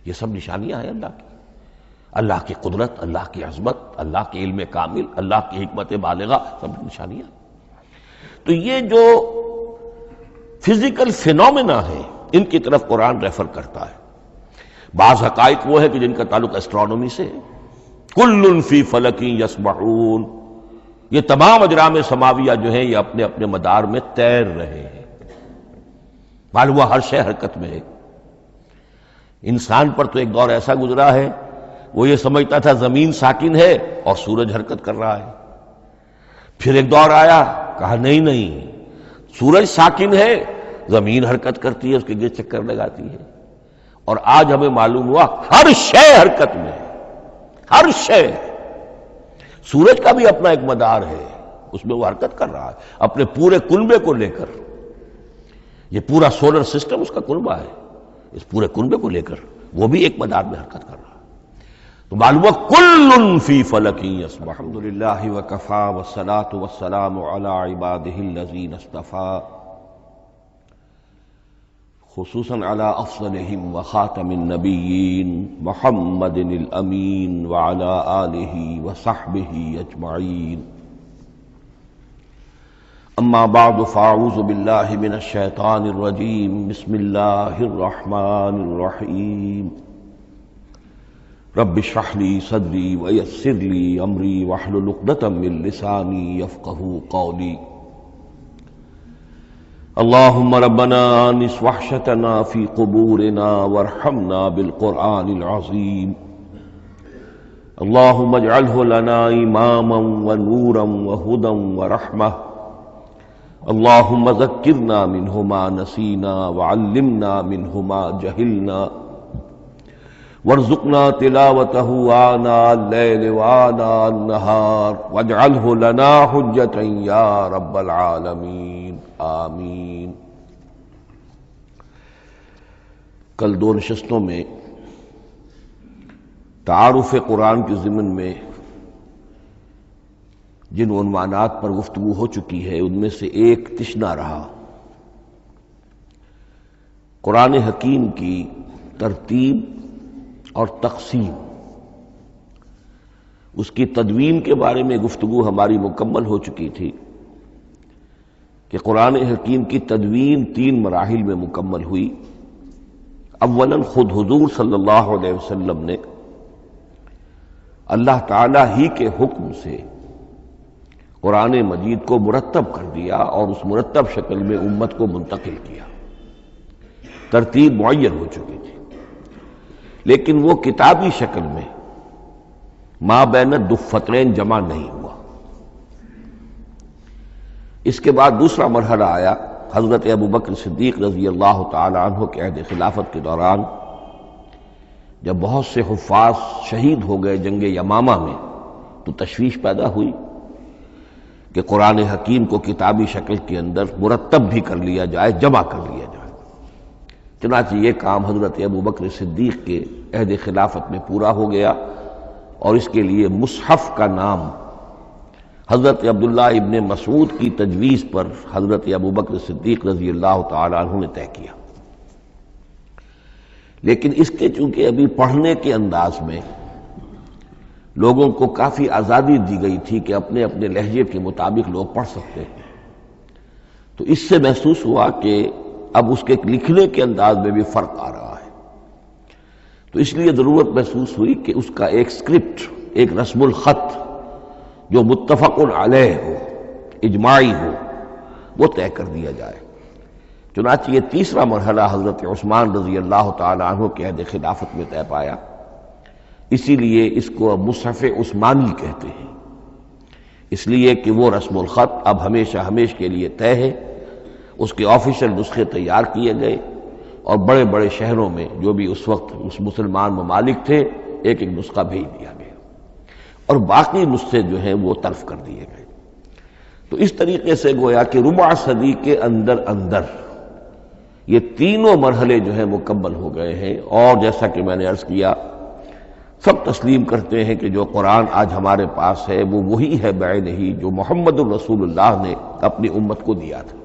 یہ سب نشانیاں ہیں اللہ کی قدرت، اللہ کی عظمت، اللہ کے علم کامل، اللہ کی حکمت بالغہ، سب نشانیاں۔ تو یہ جو فزیکل فینومینا ہے ان کی طرف قرآن ریفر کرتا ہے۔ بعض حقائق وہ ہے کہ جن کا تعلق اسٹرانومی سے ہے، کل فی فلک یسبحون، یہ تمام اجرام سماویہ جو ہیں یہ اپنے اپنے مدار میں تیر رہے ہیں، معلوم ہوا ہر شے حرکت میں ہے۔ انسان پر تو ایک دور ایسا گزرا ہے وہ یہ سمجھتا تھا زمین ساکن ہے اور سورج حرکت کر رہا ہے، پھر ایک دور آیا کہا نہیں سورج ساکن ہے، زمین حرکت کرتی ہے، اس کے گرد چکر لگاتی ہے، اور آج ہمیں معلوم ہوا ہر شے حرکت میں ہے، ہر شے۔ سورج کا بھی اپنا ایک مدار ہے، اس میں وہ حرکت کر رہا ہے اپنے پورے کنبے کو لے کر، یہ پورا سولر سسٹم اس کا کنبہ ہے، اس پورے کنبے کو لے کر وہ بھی ایک مدار میں حرکت کر رہا ہے۔ تو معلوم ہے کل فی فلک یسبحون۔ الحمدللہ وکفی والصلاۃ والسلام علی عبادہ الذین اصطفی، خصوصاً علی افضلہم وخاتم النبیین محمد الامین وعلی آلہ وصحبہ اجمعین۔ اما بعد فاعوذ باللہ من الشیطان الرجیم، بسم اللہ الرحمن الرحیم۔ رب اشرح لی صدری ویسر لی امری واحلل عقدۃ من لسانی یفقہوا قولی۔ اللہم ربنا آنس وحشتنا فی قبورنا وارحمنا بالقرآن العظیم۔ اللہم اجعلہ لنا اماما ونورا وہدی ورحمہ۔ اللہم ذکرنا منہ ما نسینا وعلمنا منہ ما جہلنا، وارزقنا تلاوتہ آناء اللیل وآناء النہار واجعلہ لنا حجۃ یا رب العالمین، آمین۔ کل دو نشستوں میں تعارف قرآن کے ضمن میں جن عنوانات پر گفتگو ہو چکی ہے ان میں سے ایک تشنا رہا قرآن حکیم کی ترتیب اور تقسیم، اس کی تدوین کے بارے میں گفتگو ہماری مکمل ہو چکی تھی کہ قرآن حکیم کی تدوین 3 مراحل میں مکمل ہوئی۔ اولاً خود حضور صلی اللہ علیہ وسلم نے اللہ تعالی ہی کے حکم سے قرآن مجید کو مرتب کر دیا اور اس مرتب شکل میں امت کو منتقل کیا، ترتیب معین ہو چکی تھی، لیکن وہ کتابی شکل میں ما بین الدفترین جمع نہیں ہوا۔ اس کے بعد دوسرا مرحلہ آیا حضرت ابوبکر صدیق رضی اللہ تعالی عنہ کے عہد خلافت کے دوران، جب بہت سے حفاظ شہید ہو گئے جنگ یمامہ میں، تو تشویش پیدا ہوئی کہ قرآن حکیم کو کتابی شکل کے اندر مرتب بھی کر لیا جائے، جمع کر لیا جائے۔ چنانچہ یہ کام حضرت ابوبکر صدیق کے عہد خلافت میں پورا ہو گیا، اور اس کے لیے مصحف کا نام حضرت عبداللہ ابن مسعود کی تجویز پر حضرت ابوبکر صدیق رضی اللہ تعالی عنہ نے طے کیا۔ لیکن اس کے چونکہ ابھی پڑھنے کے انداز میں لوگوں کو کافی آزادی دی گئی تھی کہ اپنے اپنے لہجے کے مطابق لوگ پڑھ سکتے ہیں، تو اس سے محسوس ہوا کہ اب اس کے لکھنے کے انداز میں بھی فرق آ رہا ہے، تو اس لیے ضرورت محسوس ہوئی کہ اس کا ایک اسکرپٹ، ایک رسم الخط جو متفق علیہ ہو، اجماعی ہو، وہ طے کر دیا جائے۔ چنانچہ یہ تیسرا مرحلہ حضرت عثمان رضی اللہ تعالی عنہ کے عہد خلافت میں طے پایا، اسی لیے اس کو مصحف عثمانی کہتے ہیں، اس لیے کہ وہ رسم الخط اب ہمیشہ ہمیشہ کے لیے طے ہے۔ اس کے آفیشیل نسخے تیار کیے گئے، اور بڑے بڑے شہروں میں جو بھی اس وقت مسلمان ممالک تھے ایک ایک نسخہ بھیج دیا گیا، اور باقی نسخے جو ہیں وہ طرف کر دیے گئے۔ تو اس طریقے سے گویا کہ ربع صدی کے اندر اندر یہ تینوں مرحلے جو ہیں مکمل ہو گئے ہیں، اور جیسا کہ میں نے عرض کیا سب تسلیم کرتے ہیں کہ جو قرآن آج ہمارے پاس ہے وہ وہی ہے بعینہ جو محمد الرسول اللہ نے اپنی امت کو دیا تھا۔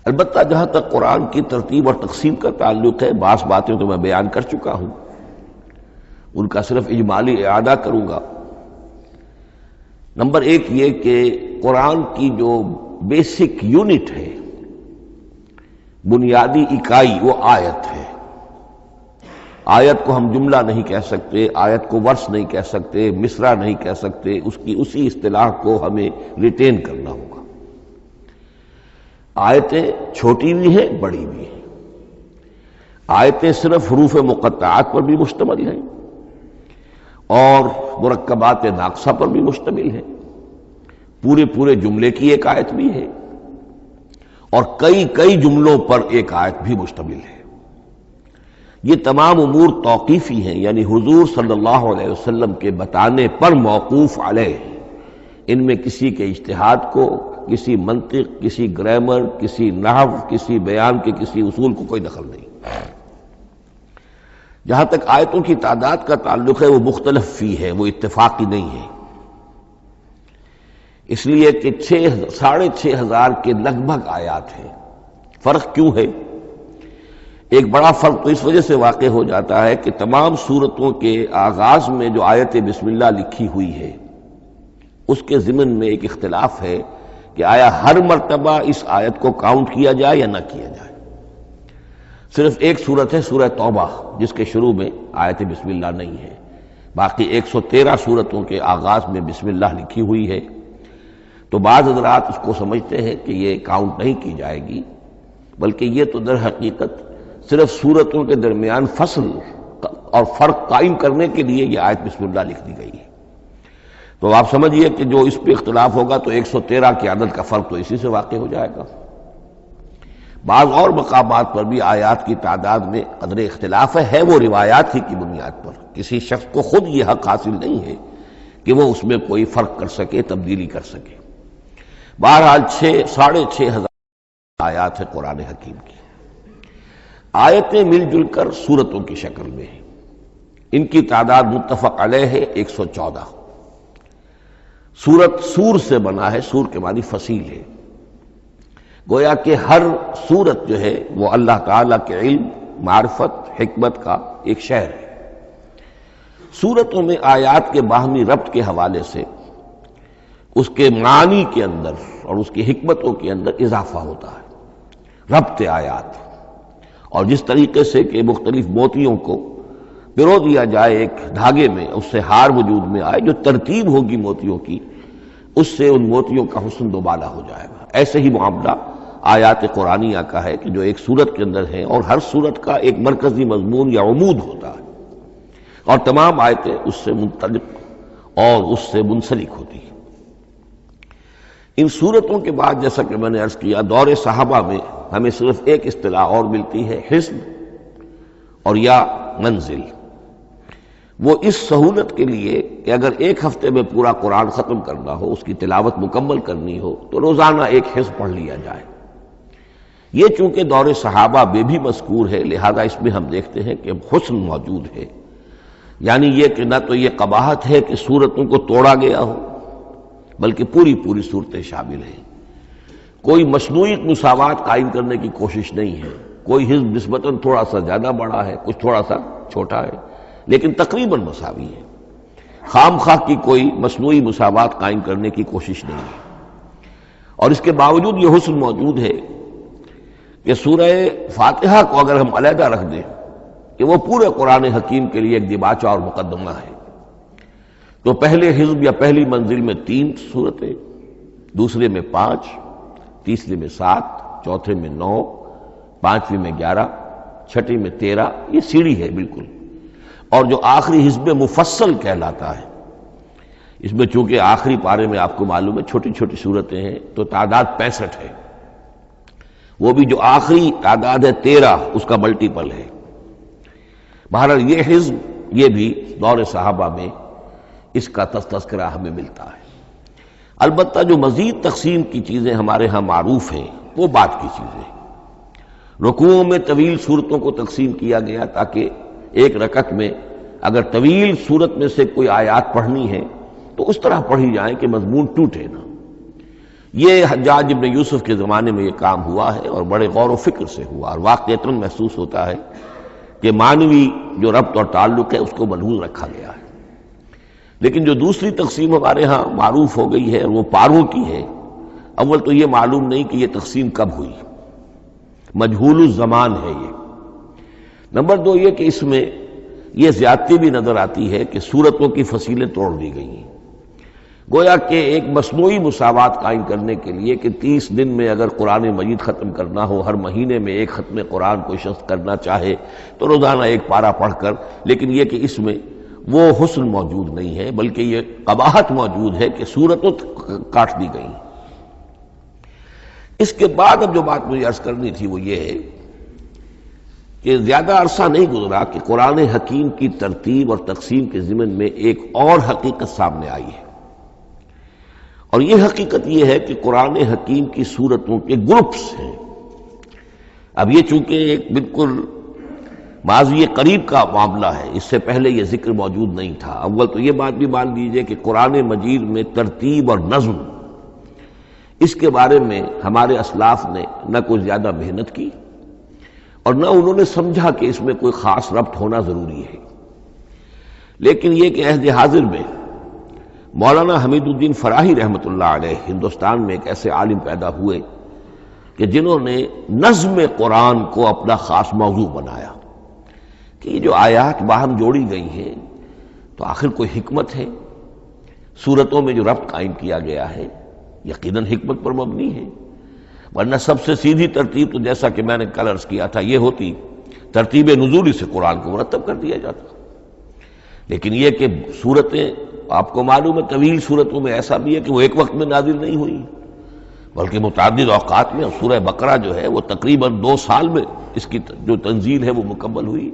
البتہ جہاں تک قرآن کی ترتیب اور تقسیم کا تعلق ہے، بعض باتیں تو میں بیان کر چکا ہوں، ان کا صرف اجمالی اعادہ کروں گا۔ نمبر ایک یہ کہ قرآن کی جو بیسک یونٹ ہے، بنیادی اکائی، وہ آیت ہے۔ آیت کو ہم جملہ نہیں کہہ سکتے، آیت کو ورس نہیں کہہ سکتے، مصرع نہیں کہہ سکتے، اس کی اسی اصطلاح کو ہمیں ریٹین کرنا ہوگا۔ آیتیں چھوٹی بھی ہیں، بڑی بھی ہیں۔ آیتیں صرف حروف مقطعات پر بھی مشتمل ہیں اور مرکبات ناقصہ پر بھی مشتمل ہے، پورے جملے کی ایک آیت بھی ہے، اور کئی جملوں پر ایک آیت بھی مشتمل ہے۔ یہ تمام امور توقیفی ہیں، یعنی حضور صلی اللہ علیہ وسلم کے بتانے پر موقوف علیہ، ان میں کسی کے اجتہاد کو، کسی منطق، کسی گرامر، کسی نحو، کسی بیان کے کسی اصول کو کوئی دخل نہیں۔ جہاں تک آیتوں کی تعداد کا تعلق ہے وہ مختلف فی ہے، وہ اتفاقی نہیں ہے، اس لیے کہ 6,500 کے لگ بھگ آیات ہیں۔ فرق کیوں ہے؟ ایک بڑا فرق تو اس وجہ سے واقع ہو جاتا ہے کہ تمام سورتوں کے آغاز میں جو آیت بسم اللہ لکھی ہوئی ہے، اس کے ضمن میں ایک اختلاف ہے کہ آیا ہر مرتبہ اس آیت کو کاؤنٹ کیا جائے یا نہ کیا جائے۔ صرف ایک سورت ہے سورہ توبہ جس کے شروع میں آیت بسم اللہ نہیں ہے، باقی 113 سورتوں کے آغاز میں بسم اللہ لکھی ہوئی ہے۔ تو بعض حضرات اس کو سمجھتے ہیں کہ یہ کاؤنٹ نہیں کی جائے گی، بلکہ یہ تو در حقیقت صرف سورتوں کے درمیان فصل اور فرق قائم کرنے کے لیے یہ آیت بسم اللہ لکھ دی گئی ہے۔ تو آپ سمجھیے کہ جو اس پہ اختلاف ہوگا تو 113 کی عدد کا فرق تو اسی سے واقع ہو جائے گا۔ بعض اور مقامات پر بھی آیات کی تعداد میں قدر اختلاف ہے، وہ روایات ہی کی بنیاد پر، کسی شخص کو خود یہ حق حاصل نہیں ہے کہ وہ اس میں کوئی فرق کر سکے، تبدیلی کر سکے۔ بہرحال 6,500 آیات ہے قرآن حکیم کی۔ آیتیں مل جل کر سورتوں کی شکل میں ہیں، ان کی تعداد متفق علیہ ہے 114۔ سورت سور سے بنا ہے، سور کے معنی فصیل ہے، گویا کہ ہر سورت جو ہے وہ اللہ تعالیٰ کے علم، معرفت، حکمت کا ایک شہر ہے۔ سورتوں میں آیات کے باہمی ربط کے حوالے سے اس کے معنی کے اندر اور اس کی حکمتوں کے اندر اضافہ ہوتا ہے، ربط آیات۔ اور جس طریقے سے کہ مختلف موتیوں کو پرو دیا جائے ایک دھاگے میں، اس سے ہار وجود میں آئے، جو ترتیب ہوگی موتیوں کی اس سے ان موتیوں کا حسن دوبالا ہو جائے گا۔ ایسے ہی معاملہ آیات قرآنیہ کا ہے کہ جو ایک سورت کے اندر ہیں، اور ہر سورت کا ایک مرکزی مضمون یا عمود ہوتا ہے، اور تمام آیتیں اس سے منطلق اور اس سے منسلک ہوتی ہیں۔ ان سورتوں کے بعد جیسا کہ میں نے عرض کیا، دور صحابہ میں ہمیں صرف ایک اصطلاح اور ملتی ہے، حزب اور یا منزل۔ وہ اس سہولت کے لیے کہ اگر ایک ہفتے میں پورا قرآن ختم کرنا ہو، اس کی تلاوت مکمل کرنی ہو، تو روزانہ ایک حزب پڑھ لیا جائے۔ یہ چونکہ دور صحابہ میں بھی مذکور ہے، لہذا اس میں ہم دیکھتے ہیں کہ حسن موجود ہے، یعنی یہ کہ نہ تو یہ قباحت ہے کہ سورتوں کو توڑا گیا ہو، بلکہ پوری صورتیں شامل ہیں۔ کوئی مصنوعی مساوات قائم کرنے کی کوشش نہیں ہے، کوئی حزب نسبتاً تھوڑا سا زیادہ بڑا ہے، کچھ تھوڑا سا چھوٹا ہے، لیکن تقریباً مساوی ہے۔ خام خواہ کی کوئی مصنوعی مساوات قائم کرنے کی کوشش نہیں ہے۔ اور اس کے باوجود یہ حسن موجود ہے کہ سورہ فاتحہ کو اگر ہم علیحدہ رکھ دیں کہ وہ پورے قرآن حکیم کے لیے ایک دباچہ اور مقدمہ ہے، تو پہلے حزب یا پہلی منزل میں 3 سورتیں، دوسرے میں 5، تیسرے میں 7، چوتھے میں 9، پانچویں میں 11، چھٹی میں 13، یہ سیڑھی ہے بالکل۔ اور جو آخری حزب مفصل کہلاتا ہے، اس میں چونکہ آخری پارے میں آپ کو معلوم ہے چھوٹی چھوٹی سورتیں ہیں، تو تعداد 65 ہے، وہ بھی جو آخری تعداد ہے 13 اس کا ملٹیپل ہے۔ بہرحال یہ حزب، یہ بھی دور صحابہ میں اس کا تذکرہ ہمیں ملتا ہے۔ البتہ جو مزید تقسیم کی چیزیں ہمارے ہاں معروف ہیں وہ بات کی چیزیں۔ رکوعوں میں طویل صورتوں کو تقسیم کیا گیا تاکہ ایک رکعت میں اگر طویل صورت میں سے کوئی آیات پڑھنی ہے تو اس طرح پڑھی جائیں کہ مضمون ٹوٹے نہ۔ یہ حجاج ابن یوسف کے زمانے میں یہ کام ہوا ہے اور بڑے غور و فکر سے ہوا، اور واقعتاً محسوس ہوتا ہے کہ معنوی جو ربط اور تعلق ہے اس کو ملحوظ رکھا گیا ہے۔ لیکن جو دوسری تقسیم ہمارے ہاں معروف ہو گئی ہے وہ پاروں کی ہے۔ اول تو یہ معلوم نہیں کہ یہ تقسیم کب ہوئی، مجہول الزمان ہے یہ۔ نمبر دو یہ کہ اس میں یہ زیادتی بھی نظر آتی ہے کہ سورتوں کی فصیلیں توڑ دی گئی ہیں، گویا کہ ایک مصنوعی مساوات قائم کرنے کے لیے کہ 30 دن میں اگر قرآن مجید ختم کرنا ہو، ہر مہینے میں ایک ختم قرآن کوئی شخص کرنا چاہے تو روزانہ ایک پارہ پڑھ کر، لیکن یہ کہ اس میں وہ حسن موجود نہیں ہے، بلکہ یہ قباحت موجود ہے کہ سورتوں کاٹ دی گئی۔ اس کے بعد اب جو بات مجھے عرض کرنی تھی وہ یہ ہے کہ زیادہ عرصہ نہیں گزرا کہ قرآن حکیم کی ترتیب اور تقسیم کے ضمن میں ایک اور حقیقت سامنے آئی ہے، اور یہ حقیقت یہ ہے کہ قرآن حکیم کی سورتوں کے گروپس ہیں۔ اب یہ چونکہ ایک بالکل ماضی قریب کا معاملہ ہے، اس سے پہلے یہ ذکر موجود نہیں تھا۔ اول تو یہ بات بھی مان لیجئے کہ قرآن مجید میں ترتیب اور نظم، اس کے بارے میں ہمارے اسلاف نے نہ کوئی زیادہ محنت کی اور نہ انہوں نے سمجھا کہ اس میں کوئی خاص ربط ہونا ضروری ہے۔ لیکن یہ کہ عہد حاضر میں مولانا حمید الدین فراہی رحمۃ اللہ علیہ ہندوستان میں ایک ایسے عالم پیدا ہوئے کہ جنہوں نے نظم قرآن کو اپنا خاص موضوع بنایا کہ یہ جو آیات باہم جوڑی گئی ہیں تو آخر کوئی حکمت ہے، سورتوں میں جو ربط قائم کیا گیا ہے یقیناً حکمت پر مبنی ہے، ورنہ سب سے سیدھی ترتیب تو جیسا کہ میں نے کل عرض کیا تھا یہ ہوتی ترتیب نزولی سے قرآن کو مرتب کر دیا جاتا۔ لیکن یہ کہ سورتیں آپ کو معلوم ہے طویل صورتوں میں ایسا بھی ہے کہ وہ ایک وقت میں نازل نہیں ہوئی بلکہ متعدد اوقات میں، اور سورہ بقرہ جو ہے وہ تقریباً 2 سال میں اس کی جو تنزیل ہے وہ مکمل ہوئی۔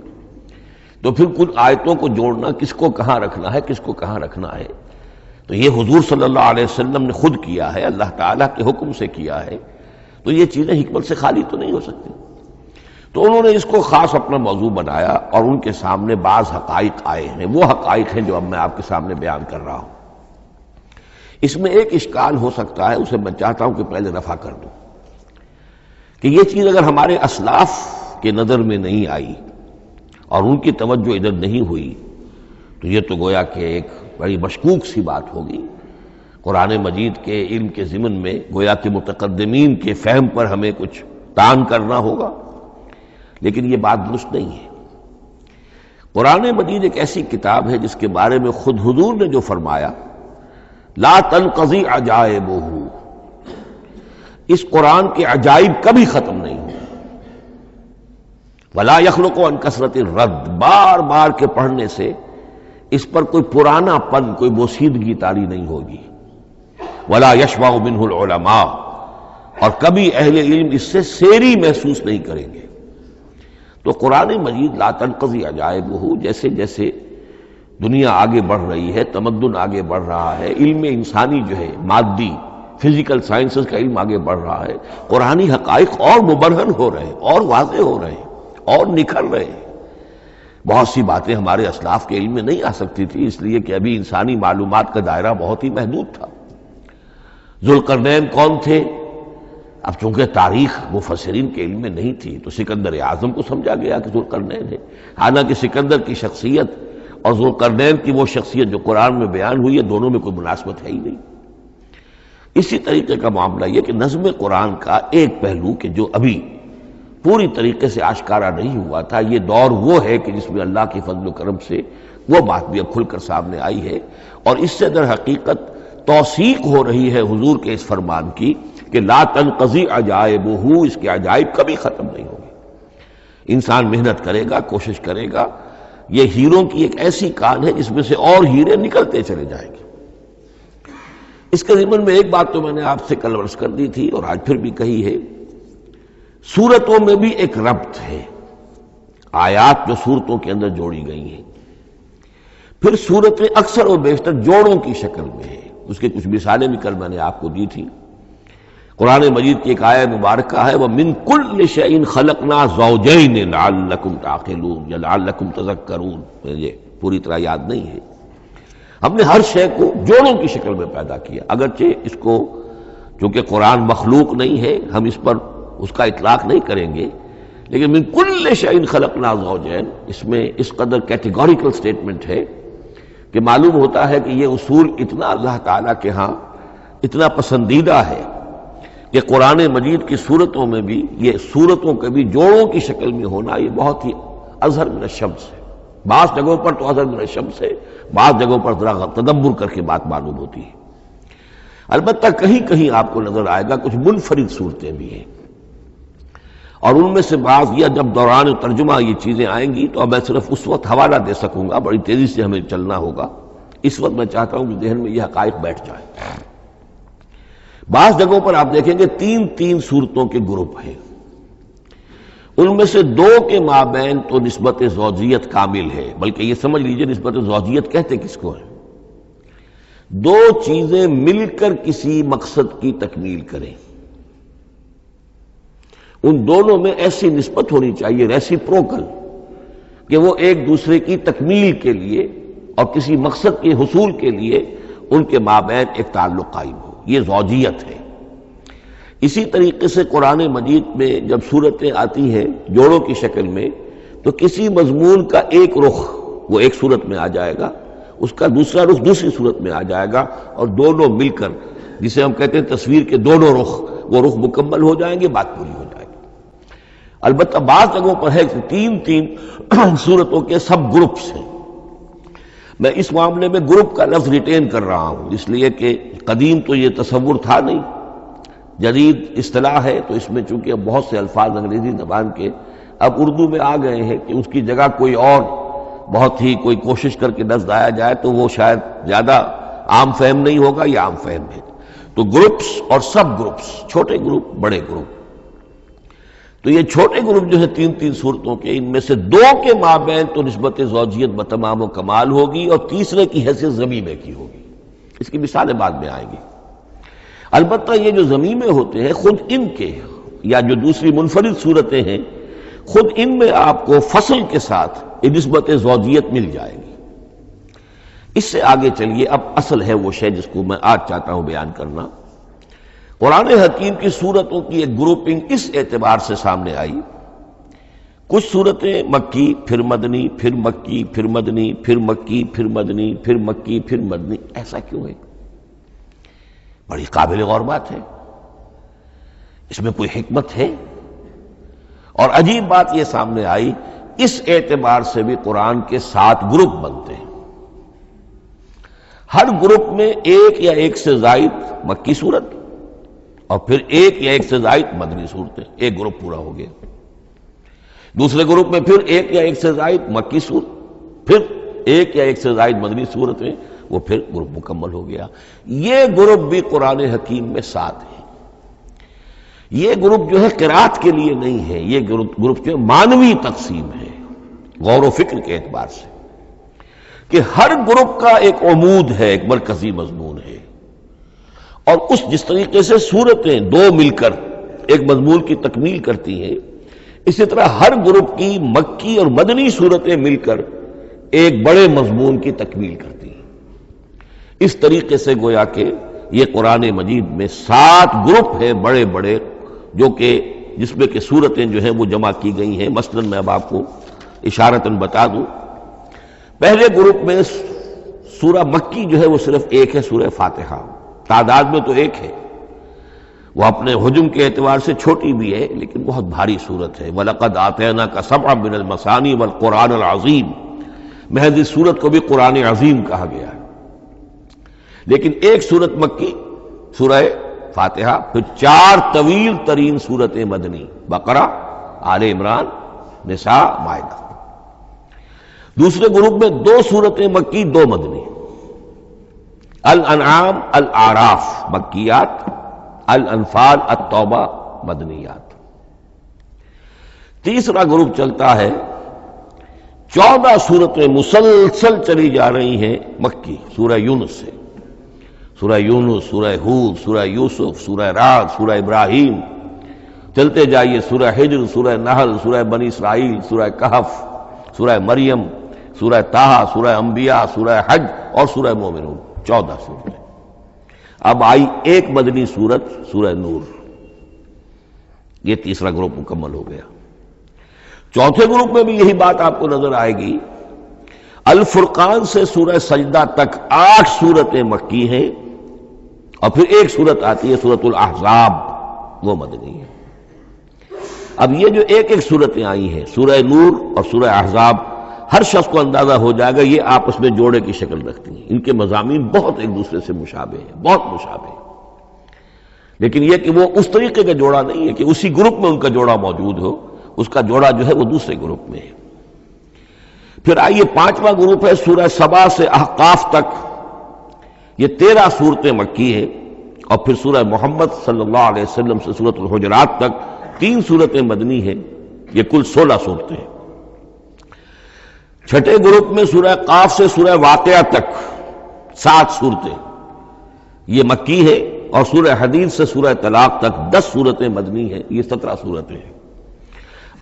تو پھر کچھ آیتوں کو جوڑنا، کس کو کہاں رکھنا ہے، کس کو کہاں رکھنا ہے، تو یہ حضور صلی اللہ علیہ وسلم نے خود کیا ہے، اللہ تعالیٰ کے حکم سے کیا ہے، تو یہ چیزیں حکمت سے خالی تو نہیں ہو سکتی۔ تو انہوں نے اس کو خاص اپنا موضوع بنایا اور ان کے سامنے بعض حقائق آئے ہیں، وہ حقائق ہیں جو اب میں آپ کے سامنے بیان کر رہا ہوں۔ اس میں ایک اشکال ہو سکتا ہے، اسے میں چاہتا ہوں کہ پہلے رفع کر دوں کہ یہ چیز اگر ہمارے اسلاف کے نظر میں نہیں آئی اور ان کی توجہ ادھر نہیں ہوئی تو یہ تو گویا کہ ایک بڑی مشکوک سی بات ہوگی۔ قرآن مجید کے علم کے ضمن میں گویا کہ متقدمین کے فہم پر ہمیں کچھ تان کرنا ہوگا، لیکن یہ بات درست نہیں ہے۔ قرآن مجید ایک ایسی کتاب ہے جس کے بارے میں خود حضور نے جو فرمایا لا تنقضی عجائبہ، اس قرآن کے عجائب کبھی ختم نہیں ہوئے، ولا یخلق عن کثرت الرد، بار بار کے پڑھنے سے اس پر کوئی پرانا پن، کوئی بوسیدگی طاری نہیں ہوگی، ولا یشبع منہ العلماء، اور کبھی اہل علم اس سے سیری محسوس نہیں کریں گے۔ تو قرآن مجید لا تنقضی عجائبہ، جیسے جیسے دنیا آگے بڑھ رہی ہے، تمدن آگے بڑھ رہا ہے، علم انسانی جو ہے مادی فزیکل سائنسز کا علم آگے بڑھ رہا ہے، قرآنی حقائق اور مبرہن ہو رہے ہیں، اور واضح ہو رہے ہیں، اور نکھر رہے ہیں۔ بہت سی باتیں ہمارے اسلاف کے علم میں نہیں آ سکتی تھی، اس لیے کہ ابھی انسانی معلومات کا دائرہ بہت ہی محدود تھا۔ ذوالقرنین کون تھے؟ اب چونکہ تاریخ مفسرین کے علم میں نہیں تھی تو سکندر اعظم کو سمجھا گیا کہ ذوالقرنین ہے، حالانکہ سکندر کی شخصیت اور ذوالقرنین کی وہ شخصیت جو قرآن میں بیان ہوئی ہے دونوں میں کوئی مناسبت ہے ہی نہیں۔ اسی طریقے کا معاملہ یہ کہ نظم قرآن کا ایک پہلو کہ جو ابھی پوری طریقے سے آشکارا نہیں ہوا تھا، یہ دور وہ ہے کہ جس میں اللہ کی فضل و کرم سے وہ بات بھی اب کھل کر سامنے آئی ہے، اور اس سے در حقیقت توثیق ہو رہی ہے حضور کے اس فرمان کی کہ لا تنقضی عجائبہ، اس کے عجائب کبھی ختم نہیں ہوں گے۔ انسان محنت کرے گا، کوشش کرے گا، یہ ہیروں کی ایک ایسی کان ہے جس میں سے اور ہیرے نکلتے چلے جائیں گے۔ اس کے ضمن میں ایک بات تو میں نے آپ سے کل عرض کر دی تھی اور آج پھر بھی کہی ہے، سورتوں میں بھی ایک ربط ہے، آیات جو سورتوں کے اندر جوڑی گئی ہیں، پھر سورتیں اکثر و بیشتر جوڑوں کی شکل میں ہیں۔ اس کے کچھ مثالیں بھی کل میں نے آپ کو دی تھی۔ قرآن مجید کی ایک آیہ مبارکہ ہے وَمِن كُلِّ شَيْءٍ خَلَقْنَا زَوْجَيْنِ لَعَلَّكُمْ تَعْقِلُونَ یا لَعَلَّكُمْ تَذَكَّرُونَ، مجھے پوری طرح یاد نہیں ہے۔ ہم نے ہر شے کو جوڑوں کی شکل میں پیدا کیا، اگرچہ اس کو چونکہ قرآن مخلوق نہیں ہے، ہم اس پر اس کا اطلاق نہیں کریں گے، لیکن من کل شیء خلقنا زوجین، اس میں اس قدر کیٹیگوریکل سٹیٹمنٹ ہے کہ معلوم ہوتا ہے کہ یہ اصول اتنا اللہ تعالیٰ کے ہاں اتنا پسندیدہ ہے کہ قرآن مجید کی صورتوں میں بھی یہ صورتوں کے بھی جوڑوں کی شکل میں ہونا یہ بہت ہی اظہر من الشمس ہے۔ بعض جگہوں پر تو اظہر من الشمس ہے، بعض جگہوں پر ذرا تدبر کر کے بات معلوم ہوتی ہے۔ البتہ کہیں کہیں آپ کو نظر آئے گا کچھ منفرد صورتیں بھی ہیں، اور ان میں سے بعض یا جب دوران ترجمہ یہ چیزیں آئیں گی تو اب میں صرف اس وقت حوالہ دے سکوں گا، بڑی تیزی سے ہمیں چلنا ہوگا، اس وقت میں چاہتا ہوں کہ ذہن میں یہ حقائق بیٹھ جائیں۔ بعض جگہوں پر آپ دیکھیں گے تین تین صورتوں کے گروپ ہیں، ان میں سے دو کے مابین تو نسبت زوجیت کامل ہے، بلکہ یہ سمجھ لیجئے نسبت زوجیت کہتے کس کو ہے؟ دو چیزیں مل کر کسی مقصد کی تکمیل کریں، ان دونوں میں ایسی نسبت ہونی چاہیے ریسیپروکل کہ وہ ایک دوسرے کی تکمیل کے لیے اور کسی مقصد کے حصول کے لیے ان کے مابین ایک تعلق قائم ہو، یہ زوجیت ہے۔ اسی طریقے سے قرآن مجید میں جب صورتیں آتی ہیں جوڑوں کی شکل میں تو کسی مضمون کا ایک رخ وہ ایک صورت میں آ جائے گا، اس کا دوسرا رخ دوسری صورت میں آ جائے گا، اور دونوں مل کر جسے ہم کہتے ہیں تصویر کے دونوں رخ، وہ رخ مکمل ہو جائیں گے، بات پوری ہو جائے گی۔ البتہ بعض جگہوں پر ہے کہ تین تین صورتوں کے سب گروپس ہیں۔ میں اس معاملے میں گروپ کا لفظ ریٹین کر رہا ہوں، اس لیے کہ قدیم تو یہ تصور تھا نہیں، جدید اصطلاح ہے، تو اس میں چونکہ اب بہت سے الفاظ انگریزی زبان کے اب اردو میں آ گئے ہیں کہ اس کی جگہ کوئی اور بہت ہی کوئی کوشش کر کے لفظ آیا جائے تو وہ شاید زیادہ عام فہم نہیں ہوگا، یا عام فہم ہے۔ تو گروپس اور سب گروپس، چھوٹے گروپ بڑے گروپ، تو یہ چھوٹے گروپ جو ہے تین تین صورتوں کے، ان میں سے دو کے مابین تو نسبت زوجیت بتمام و کمال ہوگی، اور تیسرے کی حیثیت ضمیمے کی ہوگی۔ اس کی مثالیں بعد میں آئیں گی۔ البتہ یہ جو ضمیمے ہوتے ہیں خود ان کے، یا جو دوسری منفرد صورتیں ہیں، خود ان میں آپ کو فصل کے ساتھ نسبت زوجیت مل جائے گی۔ اس سے آگے چلیے، اب اصل ہے وہ شے جس کو میں آج چاہتا ہوں بیان کرنا۔ قرآن حکیم کی صورتوں کی ایک گروپنگ اس اعتبار سے سامنے آئی، کچھ صورتیں مکی پھر مدنی، پھر مکی پھر مدنی، پھر مکی پھر مدنی، پھر مکی پھر مدنی۔ ایسا کیوں ہے؟ بڑی قابل غور بات ہے، اس میں کوئی حکمت ہے؟ اور عجیب بات یہ سامنے آئی، اس اعتبار سے بھی قرآن کے 7 گروپ بنتے ہیں، ہر گروپ میں ایک یا ایک سے زائد مکی صورت اور پھر ایک یا ایک سے زائد مدنی صورتیں، ایک گروپ پورا ہو گیا۔ دوسرے گروپ میں پھر ایک یا ایک سے زائد مکی صورت، پھر ایک یا ایک سے زائد مدنی صورتیں، وہ پھر گروپ مکمل ہو گیا۔ یہ گروپ بھی قرآن حکیم میں 7 ہے۔ یہ گروپ جو ہے قرات کے لیے نہیں ہے، یہ گروپ جو معنوی تقسیم ہے، غور و فکر کے اعتبار سے، کہ ہر گروپ کا ایک عمود ہے، ایک مرکزی مضمون ہے، اور جس طریقے سے صورتیں دو مل کر ایک مضمون کی تکمیل کرتی ہیں، اسی طرح ہر گروپ کی مکی اور مدنی صورتیں مل کر ایک بڑے مضمون کی تکمیل کرتی ہیں۔ اس طریقے سے گویا کہ یہ قرآن مجید میں 7 گروپ ہیں بڑے بڑے، جو کہ جس میں کہ صورتیں جو ہیں وہ جمع کی گئی ہیں۔ مثلا میں اب آپ کو اشارتاً بتا دوں، پہلے گروپ میں سورہ مکی جو ہے وہ صرف ایک ہے، سورہ فاتحہ، تعداد میں تو ایک ہے، وہ اپنے حجم کے اعتبار سے چھوٹی بھی ہے لیکن بہت بھاری صورت ہے۔ وَلَقَدْ آتَيْنَاكَ سَبْعًا مِنَ الْمَثَانِي وَالْقُرْآنَ الْعَظِيمِ، محض اس صورت کو بھی قرآن عظیم کہا گیا ہے۔ لیکن ایک صورت مکی سورہ فاتحہ، پھر 4 طویل ترین صورتیں مدنی، بقرہ، آل عمران، نساء، مائدہ۔ دوسرے گروپ میں 2 صورتیں مکی، 2 مدنی، الانعام، الاعراف مکیات، الانفال، التوبہ مدنیات۔ تیسرا گروپ چلتا ہے، 14 صورتیں مسلسل چلی جا رہی ہیں مکی، سورہ یونس سے، سورہ یونس، سورہ ہود، سورہ یوسف، سورہ رعد، سورہ ابراہیم، چلتے جائیے، سورہ حجر، سورہ نحل، سورہ بنی اسرائیل، سورہ کہف، سورہ مریم، سورہ طٰہٰ، سورہ انبیاء، سورہ حج اور سورہ مومنون، 14 صورتیں۔ اب آئی ایک مدنی سورت سورہ نور، یہ تیسرا گروپ مکمل ہو گیا۔ چوتھے گروپ میں بھی یہی بات آپ کو نظر آئے گی۔ الفرقان سے سورہ سجدہ تک 8 سورتیں مکی ہیں، اور پھر ایک سورت آتی ہے سورۃ الاحزاب، وہ مدنی ہے۔ اب یہ جو ایک ایک سورتیں آئی ہیں، سورہ نور اور سورہ احزاب، ہر شخص کو اندازہ ہو جائے گا یہ آپس میں جوڑے کی شکل رکھتی ہیں، ان کے مضامین بہت ایک دوسرے سے مشابہ ہیں، بہت مشابہ ہیں، لیکن یہ کہ وہ اس طریقے کا جوڑا نہیں ہے کہ اسی گروپ میں ان کا جوڑا موجود ہو، اس کا جوڑا جو ہے وہ دوسرے گروپ میں ہے۔ پھر آئیے پانچواں گروپ ہے سورہ سبا سے احقاف تک، یہ 13 صورتیں مکی ہیں، اور پھر سورہ محمد صلی اللہ علیہ وسلم سے سورۃ الحجرات تک 3 صورتیں مدنی ہیں، یہ کل 16 صورتیں ہیں۔ چھٹے گروپ میں سورہ قاف سے سورہ واقعہ تک 7 صورتیں یہ مکی ہے، اور سورہ حدید سے سورہ طلاق تک 10 صورتیں مدنی ہیں، یہ 17 صورتیں ہیں۔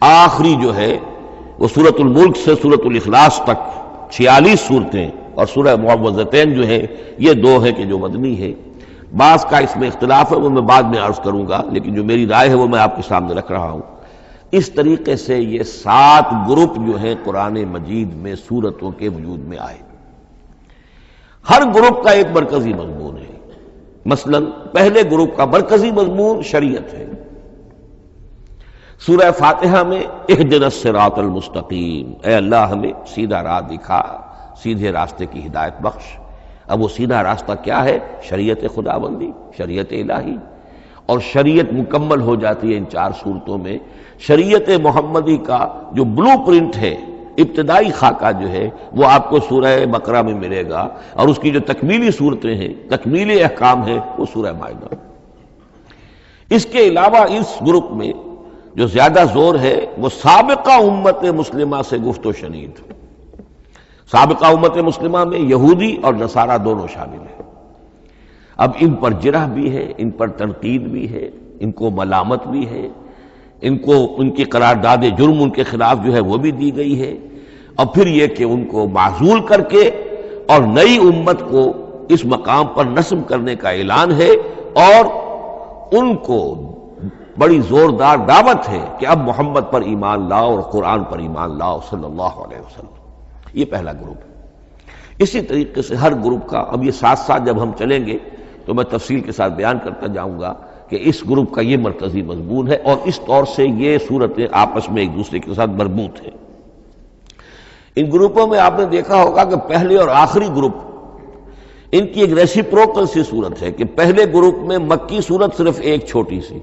آخری جو ہے وہ سورۃ الملک سے سورۃ الاخلاص تک 46 صورتیں، اور سورہ معوذتین جو ہے یہ 2 ہے کہ جو مدنی ہے۔ بعض کا اس میں اختلاف ہے، وہ میں بعد میں عرض کروں گا، لیکن جو میری رائے ہے وہ میں آپ کے سامنے رکھ رہا ہوں۔ اس طریقے سے یہ 7 گروپ جو ہیں قرآن مجید میں سورتوں کے وجود میں آئے۔ ہر گروپ کا ایک مرکزی مضمون ہے۔ مثلا پہلے گروپ کا مرکزی مضمون شریعت ہے۔ سورہ فاتحہ میں اہدنا الصراط المستقیم، اے اللہ ہمیں سیدھا راہ دکھا، سیدھے راستے کی ہدایت بخش۔ اب وہ سیدھا راستہ کیا ہے؟ شریعت خداوندی، شریعت الہی، اور شریعت مکمل ہو جاتی ہے ان 4 صورتوں میں۔ شریعت محمدی کا جو بلو پرنٹ ہے، ابتدائی خاکہ جو ہے وہ آپ کو سورہ بقرہ میں ملے گا، اور اس کی جو تکمیلی صورتیں ہیں، تکمیلی احکام ہیں، وہ سورہ مائدہ۔ اس کے علاوہ اس گروپ میں جو زیادہ زور ہے وہ سابقہ امت مسلمہ سے گفت و شنید۔ سابقہ امت مسلمہ میں یہودی اور نصارہ دونوں شامل ہیں۔ اب ان پر جرح بھی ہے، ان پر تنقید بھی ہے، ان کو ملامت بھی ہے، ان کو ان کی قرارداد جرم ان کے خلاف جو ہے وہ بھی دی گئی ہے، اور پھر یہ کہ ان کو معزول کر کے اور نئی امت کو اس مقام پر نصب کرنے کا اعلان ہے، اور ان کو بڑی زوردار دعوت ہے کہ اب محمد پر ایمان لاؤ اور قرآن پر ایمان لاؤ صلی اللہ علیہ وسلم۔ یہ پہلا گروپ ہے۔ اسی طریقے سے ہر گروپ کا اب یہ ساتھ ساتھ جب ہم چلیں گے تو میں تفصیل کے ساتھ بیان کرتا جاؤں گا کہ اس گروپ کا یہ مرکزی مضمون ہے، اور اس طور سے یہ صورتیں آپس میں ایک دوسرے کے ساتھ مربوط ہیں۔ ان گروپوں میں آپ نے دیکھا ہوگا کہ پہلے اور آخری گروپ ان کی ایک ریسیپروکل سی صورت ہے کہ پہلے گروپ میں مکی صورت صرف ایک چھوٹی سی،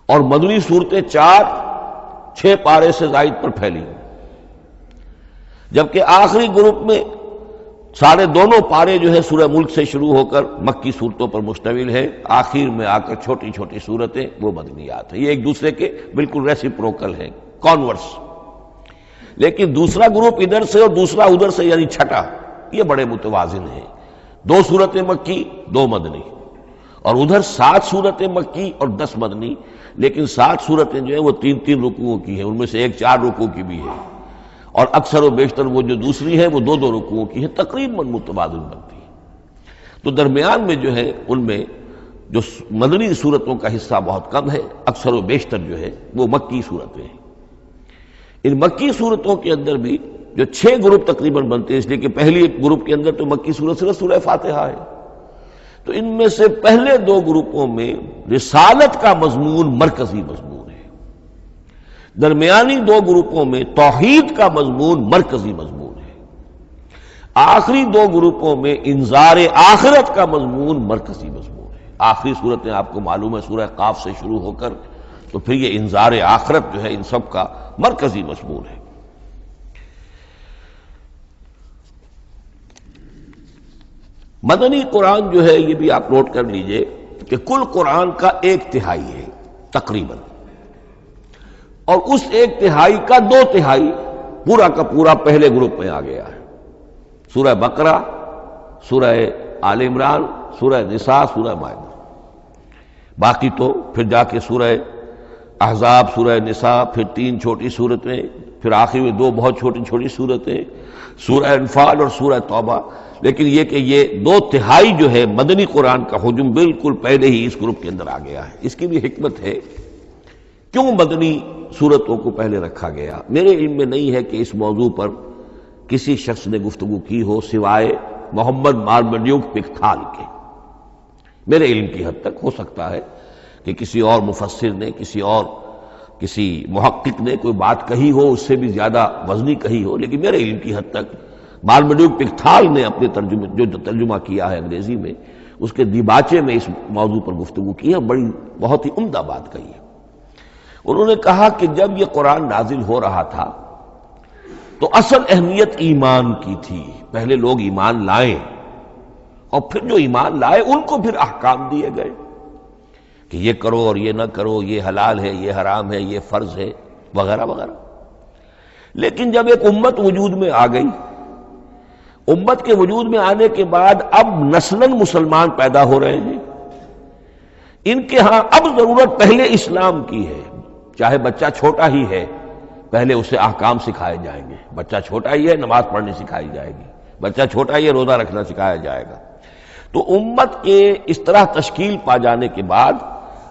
اور مدنی صورتیں 4-6 پارے سے زائد پر پھیلی، جبکہ آخری گروپ میں سارے دونوں پارے جو ہے سورہ ملک سے شروع ہو کر مکی صورتوں پر مشتمل ہے، آخر میں آ کر چھوٹی چھوٹی صورتیں وہ مدنیات ہیں۔ یہ ایک دوسرے کے بالکل ریسیپروکل ہیں، کانورس۔ لیکن دوسرا گروپ ادھر سے اور دوسرا ادھر سے، یعنی چھٹا، یہ بڑے متوازن ہیں۔ 2 صورتیں مکی، 2 مدنی، اور ادھر 7 صورتیں مکی اور 10 مدنی، لیکن 7 صورتیں جو ہیں وہ 3 رکوعوں کی ہیں، ان میں سے ایک 4 رکوع کی بھی ہے، اور اکثر و بیشتر وہ جو دوسری ہے وہ 2 رکوعوں کی ہے، تقریباً متبادل بنتی ہے۔ تو درمیان میں جو ہے ان میں جو مدنی صورتوں کا حصہ بہت کم ہے، اکثر و بیشتر جو ہے وہ مکی صورتیں ہیں۔ ان مکی صورتوں کے اندر بھی جو 6 گروپ تقریباً بنتے ہیں، اس لیے کہ پہلی گروپ کے اندر تو مکی صورت صرف سورہ فاتحہ ہے، تو ان میں سے پہلے 2 گروپوں میں رسالت کا مضمون مرکزی مضمون ہے، درمیانی 2 گروپوں میں توحید کا مضمون مرکزی مضمون ہے، آخری 2 گروپوں میں انذار آخرت کا مضمون مرکزی مضمون ہے۔ آخری صورتیں آپ کو معلوم ہے سورہ قاف سے شروع ہو کر، تو پھر یہ انذار آخرت جو ہے ان سب کا مرکزی مضمون ہے۔ مدنی قرآن جو ہے یہ بھی آپ نوٹ کر لیجئے کہ کل قرآن کا 1/3 ہے تقریباً، اور اس 1/3 کا 2/3 پورا کا پورا پہلے گروپ میں آ گیا ہے۔ سورہ بقرہ، سورہ آل عمران، سورہ نساء، سورہ مائدہ۔ باقی تو پھر جا کے سورہ احزاب، سورہ نساء، پھر 3 چھوٹی صورتیں، پھر آخر میں دو بہت چھوٹی چھوٹی صورتیں، سورہ انفال اور سورہ توبہ. لیکن یہ کہ یہ 2/3 جو ہے مدنی قرآن کا حجم بالکل پہلے ہی اس گروپ کے اندر آ گیا ہے. اس کی بھی حکمت ہے کیوں مدنی صورتوں کو پہلے رکھا گیا. میرے علم میں نہیں ہے کہ اس موضوع پر کسی شخص نے گفتگو کی ہو سوائے محمد مارمڈیوک پکتھال کے. میرے علم کی حد تک ہو سکتا ہے کہ کسی اور مفسر نے، کسی محقق نے کوئی بات کہی ہو اس سے بھی زیادہ وزنی کہی ہو، لیکن میرے علم کی حد تک مارمڈیوک پکتھال نے اپنے ترجمہ کیا ہے انگریزی میں، اس کے دیباچے میں اس موضوع پر گفتگو کی ہے، بہت ہی عمدہ بات کہی ہے. انہوں نے کہا کہ جب یہ قرآن نازل ہو رہا تھا تو اصل اہمیت ایمان کی تھی. پہلے لوگ ایمان لائیں اور پھر جو ایمان لائے ان کو پھر احکام دیے گئے کہ یہ کرو اور یہ نہ کرو، یہ حلال ہے، یہ حرام ہے، یہ فرض ہے، وغیرہ وغیرہ. لیکن جب ایک امت وجود میں آ گئی، امت کے وجود میں آنے کے بعد اب نسلاً مسلمان پیدا ہو رہے ہیں. ان کے ہاں اب ضرورت پہلے اسلام کی ہے. چاہے بچہ چھوٹا ہی ہے، پہلے اسے احکام سکھائے جائیں گے. بچہ چھوٹا ہی ہے، نماز پڑھنی سکھائی جائے گی. بچہ چھوٹا ہی ہے، روزہ رکھنا سکھایا جائے گا. تو امت کے اس طرح تشکیل پا جانے کے بعد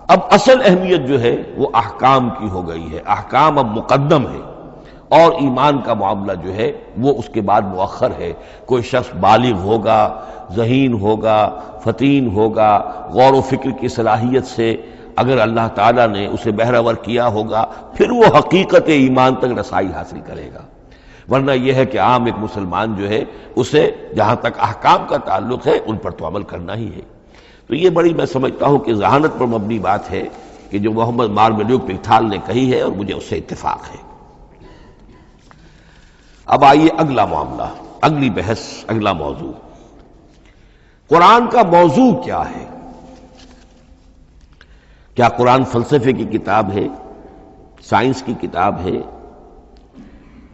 اب اصل اہمیت جو ہے وہ احکام کی ہو گئی ہے. احکام اب مقدم ہے اور ایمان کا معاملہ جو ہے وہ اس کے بعد مؤخر ہے. کوئی شخص بالغ ہوگا، ذہین ہوگا، فطین ہوگا، غور و فکر کی صلاحیت سے اگر اللہ تعالیٰ نے اسے بہرور کیا ہوگا پھر وہ حقیقت ایمان تک رسائی حاصل کرے گا. ورنہ یہ ہے کہ عام ایک مسلمان جو ہے اسے جہاں تک احکام کا تعلق ہے ان پر تو عمل کرنا ہی ہے. تو یہ بڑی میں سمجھتا ہوں کہ ذہانت پر مبنی بات ہے کہ جو محمد مارمڈیوک پکتھال نے کہی ہے اور مجھے اس سے اتفاق ہے. اب آئیے اگلا معاملہ، اگلی بحث، اگلا موضوع. قرآن کا موضوع کیا ہے؟ کیا قرآن فلسفے کی کتاب ہے، سائنس کی کتاب ہے؟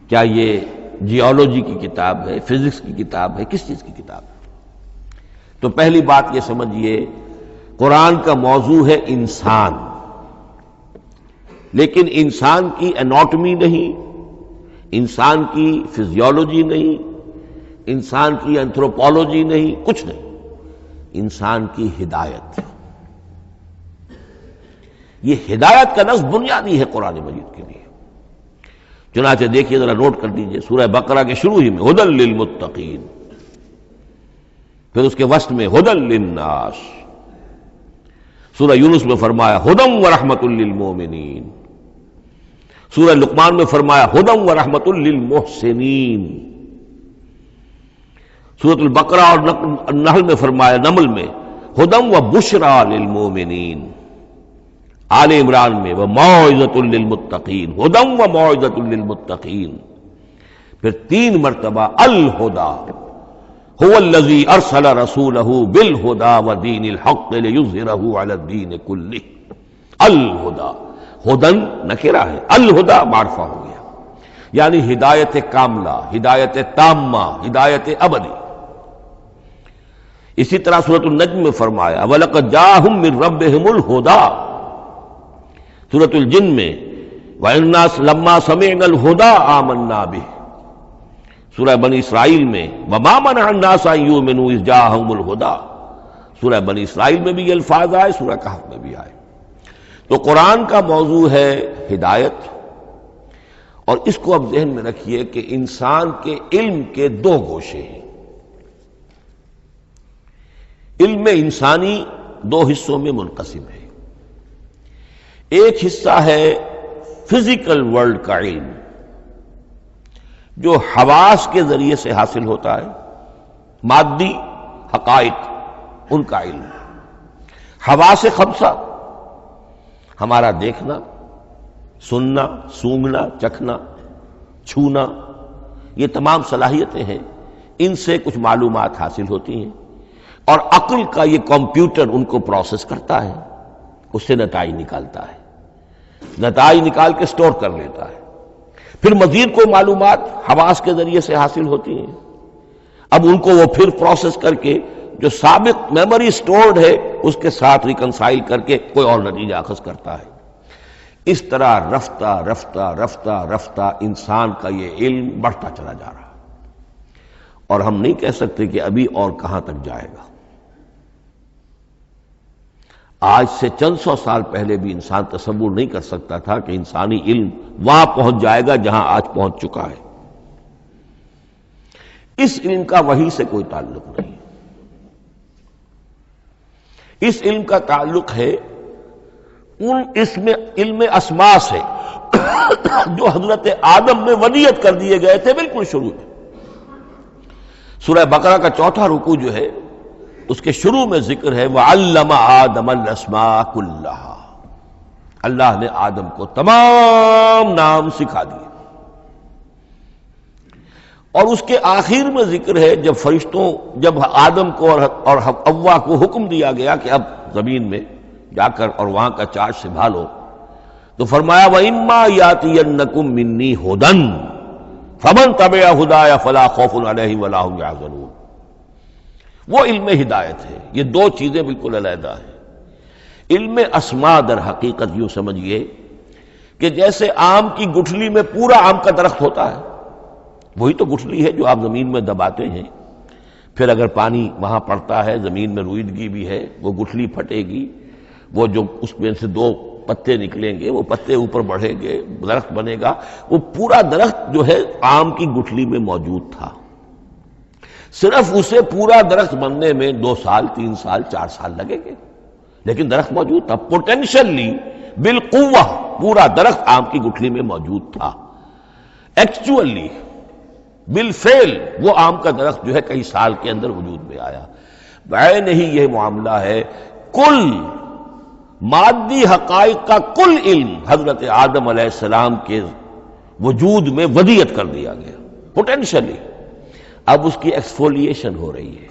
کیا یہ جیولوجی کی کتاب ہے، فزکس کی کتاب ہے، کس چیز کی کتاب ہے؟ تو پہلی بات یہ سمجھیے، قرآن کا موضوع ہے انسان. لیکن انسان کی اناٹمی نہیں، انسان کی فزیولوجی نہیں، انسان کی اینتھروپولوجی نہیں، کچھ نہیں. انسان کی ہدایت. یہ ہدایت کا لفظ بنیادی ہے قرآن مجید کے لیے. چنانچہ دیکھیے ذرا نوٹ کر دیجئے سورہ بقرہ کے شروع ہی میں ہدی للمتقین، پھر اس کے وسط میں ہدی للناس. سورہ یونس میں فرمایا ہدی ورحمۃ للمؤمنین. سورہ لقمان میں فرمایا ہدی ورحمۃ للمحسنین. سورۃ البقرہ اور نحل میں فرمایا، نمل میں ہدی وبشریٰ للمؤمنین. آل عمران میں وموعظۃ للمتقین، ہدی وموعظۃ للمتقین. پھر 3 مرتبہ الہدی هو الذی ارسل رسولہ بالہدی ودین الحق لیظہرہ علی الدین کلہ. الہدی، ہدن نکرہ ہے، الہدی معرفہ ہو گیا، یعنی ہدایت کاملہ، ہدایت تامہ، ہدایت ابدی. اسی طرح سورۃ النجم میں فرمایا وَلَقَدْ جَاءَهُم مِّن رَّبِّهِمُ الْهُدَىٰ. سورۃ الجن میں وَإِنَّا لَمَّا سَمِعْنَا الْهُدَىٰ آمَنَّا بِهِ. سورہ بنی اسرائیل میں وَمَا مَنَعَ النَّاسَ أَن يُؤْمِنُوا إِذْ جَاءَهُمُ الْهُدَىٰ. سورہ بنی اسرائیل میں بھی یہ الفاظ آئے، سورہ کہف میں بھی آئے. تو قرآن کا موضوع ہے ہدایت. اور اس کو اب ذہن میں رکھیے کہ انسان کے علم کے 2 گوشے ہیں. علم انسانی 2 حصوں میں منقسم ہے. ایک حصہ ہے فزیکل ورلڈ کا علم جو حواس کے ذریعے سے حاصل ہوتا ہے، مادی حقائق ان کا علم. حواس 5 ہمارا دیکھنا، سننا، سونگنا، چکھنا، چھونا، یہ تمام صلاحیتیں ہیں. ان سے کچھ معلومات حاصل ہوتی ہیں اور عقل کا یہ کمپیوٹر ان کو پروسیس کرتا ہے، اس سے نتائج نکالتا ہے، نتائج نکال کے سٹور کر لیتا ہے. پھر مزید کوئی معلومات حواس کے ذریعے سے حاصل ہوتی ہیں. اب ان کو وہ پھر پروسیس کر کے جو سابق میموری سٹورڈ ہے اس کے ساتھ ریکنسائل کر کے کوئی اور نتیجہ اخذ کرتا ہے. اس طرح رفتہ رفتہ رفتہ رفتہ انسان کا یہ علم بڑھتا چلا جا رہا، اور ہم نہیں کہہ سکتے کہ ابھی اور کہاں تک جائے گا۔ آج سے چند سو سال پہلے بھی انسان تصور نہیں کر سکتا تھا کہ انسانی علم وہاں پہنچ جائے گا جہاں آج پہنچ چکا ہے۔ اس علم کا وحی سے کوئی تعلق نہیں، اس علم کا تعلق ہے اس میں علم اسماء سے جو حضرت آدم میں ودیعت کر دیے گئے تھے بالکل شروع میں۔ سورہ بقرہ کا چوتھا رکوع جو ہے اس کے شروع میں ذکر ہے وَعَلَّمَ آدَمَ الْأَسْمَاءَ كُلَّهَا، اللہ نے آدم کو تمام نام سکھا دیے۔ اور اس کے آخر میں ذکر ہے جب آدم کو اور حوا کو حکم دیا گیا کہ اب زمین میں جا کر اور وہاں کا چارج سنبھالو، تو فرمایا وَإِمَّا يَأْتِيَنَّكُم مِّنِّي هُدًى فَمَن تَبِعَ هُدَايَ فَلَا خَوْفٌ عَلَيْهِمْ وَلَا هُمْ يَحْزَنُونَ۔ وہ علم ہدایت ہے، یہ دو چیزیں بالکل علیحدہ ہیں۔ علم اسماء در حقیقت یوں سمجھیے کہ جیسے آم کی گٹھلی میں پورا آم کا درخت ہوتا ہے، وہی تو گٹھلی ہے جو آپ زمین میں دباتے ہیں، پھر اگر پانی وہاں پڑتا ہے، زمین میں روئیدگی بھی ہے، وہ گٹھلی پھٹے گی، وہ جو اس میں سے دو پتے نکلیں گے، وہ پتے اوپر بڑھیں گے، درخت بنے گا۔ وہ پورا درخت جو ہے آم کی گٹھلی میں موجود تھا، صرف اسے پورا درخت بننے میں 2 سال 3 سال 4 سال لگیں گے، لیکن درخت موجود تھا، پوٹینشلی بالقوہ پورا درخت آم کی گٹھلی میں موجود تھا۔ ایکچولی بالفعل وہ آم کا درخت جو ہے کئی سال کے اندر وجود میں آیا۔ بعین ہی یہ معاملہ ہے، کل مادی حقائق کا کل علم حضرت آدم علیہ السلام کے وجود میں ودیعت کر دیا گیا پوٹینشلی۔ اب اس کی ایکسفولیشن ہو رہی ہے،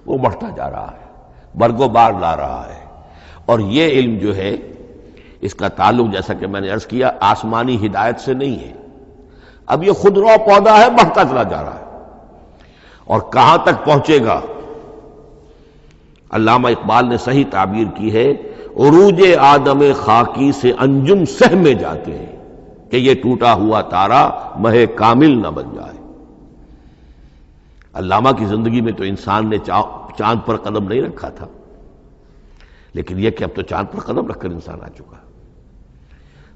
وہ بڑھتا جا رہا ہے، برگ و بار لا رہا ہے۔ اور یہ علم جو ہے اس کا تعلق جیسا کہ میں نے عرض کیا آسمانی ہدایت سے نہیں ہے، اب یہ خود رو پودا ہے، بڑھتا چلا جا رہا ہے۔ اور کہاں تک پہنچے گا؟ علامہ اقبال نے صحیح تعبیر کی ہے، عروج آدم خاکی سے انجم سہمے جاتے ہیں کہ یہ ٹوٹا ہوا تارا مہ کامل نہ بن جائے۔ علامہ کی زندگی میں تو انسان نے چاند پر قدم نہیں رکھا تھا، لیکن یہ کہ اب تو چاند پر قدم رکھ کر انسان آ چکا۔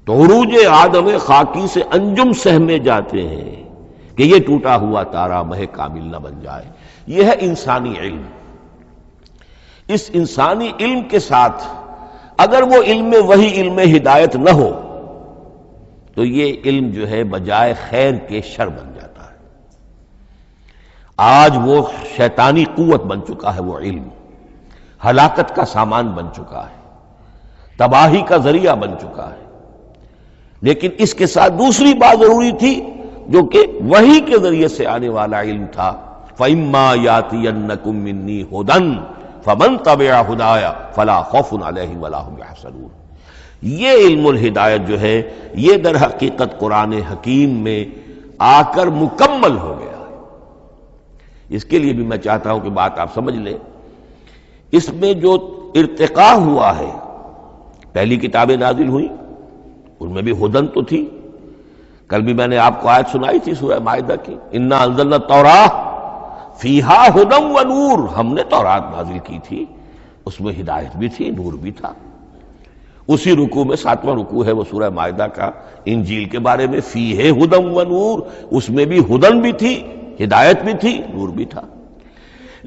تو عروج آدم خاکی سے انجم سہمے جاتے ہیں کہ یہ ٹوٹا ہوا تارا مہ کامل نہ بن جائے۔ یہ ہے انسانی علم۔ اس انسانی علم کے ساتھ اگر وہ علم وہی علم ہدایت نہ ہو تو یہ علم جو ہے بجائے خیر کے شر بن جاتا ہے۔ آج وہ شیطانی قوت بن چکا ہے، وہ علم ہلاکت کا سامان بن چکا ہے، تباہی کا ذریعہ بن چکا ہے۔ لیکن اس کے ساتھ دوسری بات ضروری تھی جو کہ وحی کے ذریعے سے آنے والا علم تھا، فَإِمَّا يَأْتِيَنَّكُم مِّنِّي هُدًى فَمَن تَبِعَ هُدَايَ فَلَا خَوْفٌ عَلَيْهِمْ وَلَا هُمْ يَحْزَنُونَ۔ یہ علم الہدایت جو ہے یہ در حقیقت قرآن حکیم میں آ کر مکمل ہو گیا ہے۔ اس کے لیے بھی میں چاہتا ہوں کہ بات آپ سمجھ لیں، اس میں جو ارتقاء ہوا ہے، پہلی کتابیں نازل ہوئیں ان میں بھی ہدن تو تھی۔ کل بھی میں نے آپ کو آیت سنائی تھی سورہ مائدہ کی، انا انزلنا التوراۃ فیہا ھدی و نور، ہم نے تورات نازل کی تھی، اس میں ہدایت بھی تھی، نور بھی تھا۔ اسی رکوع میں 7واں رکوع ہے وہ سورہ مائدہ کا، انجیل کے بارے میں فیہ ھدی و نور، اس میں بھی ہدن بھی تھی، ہدایت بھی تھی، نور بھی تھا۔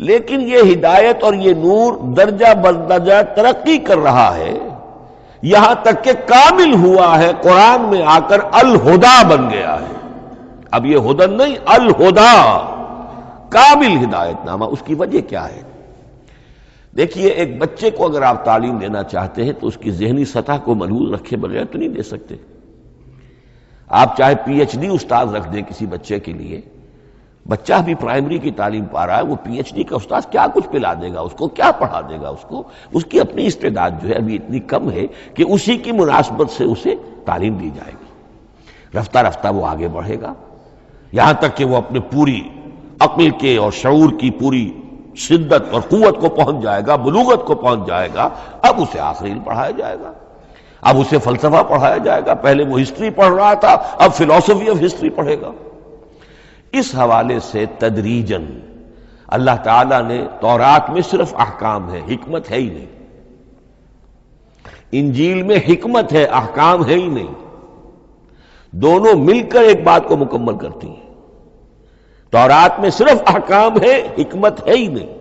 لیکن یہ ہدایت اور یہ نور درجہ بدرجہ ترقی کر رہا ہے، یہاں تک کہ کامل ہوا ہے، قرآن میں آ کر الہدا بن گیا ہے۔ اب یہ ہدن نہیں، الہدا، کامل ہدایت نامہ۔ اس کی وجہ کیا ہے؟ دیکھیے، ایک بچے کو اگر آپ تعلیم دینا چاہتے ہیں تو اس کی ذہنی سطح کو ملحوظ رکھے بغیر تو نہیں دے سکتے۔ آپ چاہے پی ایچ ڈی استاذ رکھ دیں کسی بچے کے لیے، بچہ بھی پرائمری کی تعلیم پا رہا ہے، وہ پی ایچ ڈی کا استاذ کیا کچھ پلا دے گا اس کو، کیا پڑھا دے گا اس کو؟ اس کی اپنی استعداد جو ہے ابھی اتنی کم ہے کہ اسی کی مناسبت سے اسے تعلیم دی جائے گی۔ رفتہ رفتہ وہ آگے بڑھے گا، یہاں تک کہ وہ اپنے پوری عقل کے اور شعور کی پوری شدت اور قوت کو پہنچ جائے گا، بلوغت کو پہنچ جائے گا، اب اسے آخری علم پڑھایا جائے گا۔ اب اسے فلسفہ پڑھایا جائے گا، پہلے وہ ہسٹری پڑھ رہا تھا، اب فلسفی آف ہسٹری پڑھے گا۔ اس حوالے سے تدریجاً اللہ تعالیٰ نے تورات میں صرف احکام ہے، حکمت ہے ہی نہیں، انجیل میں حکمت ہے، احکام ہے ہی نہیں، دونوں مل کر ایک بات کو مکمل کرتی ہیں۔ تورات میں صرف احکام ہے، حکمت ہے ہی نہیں۔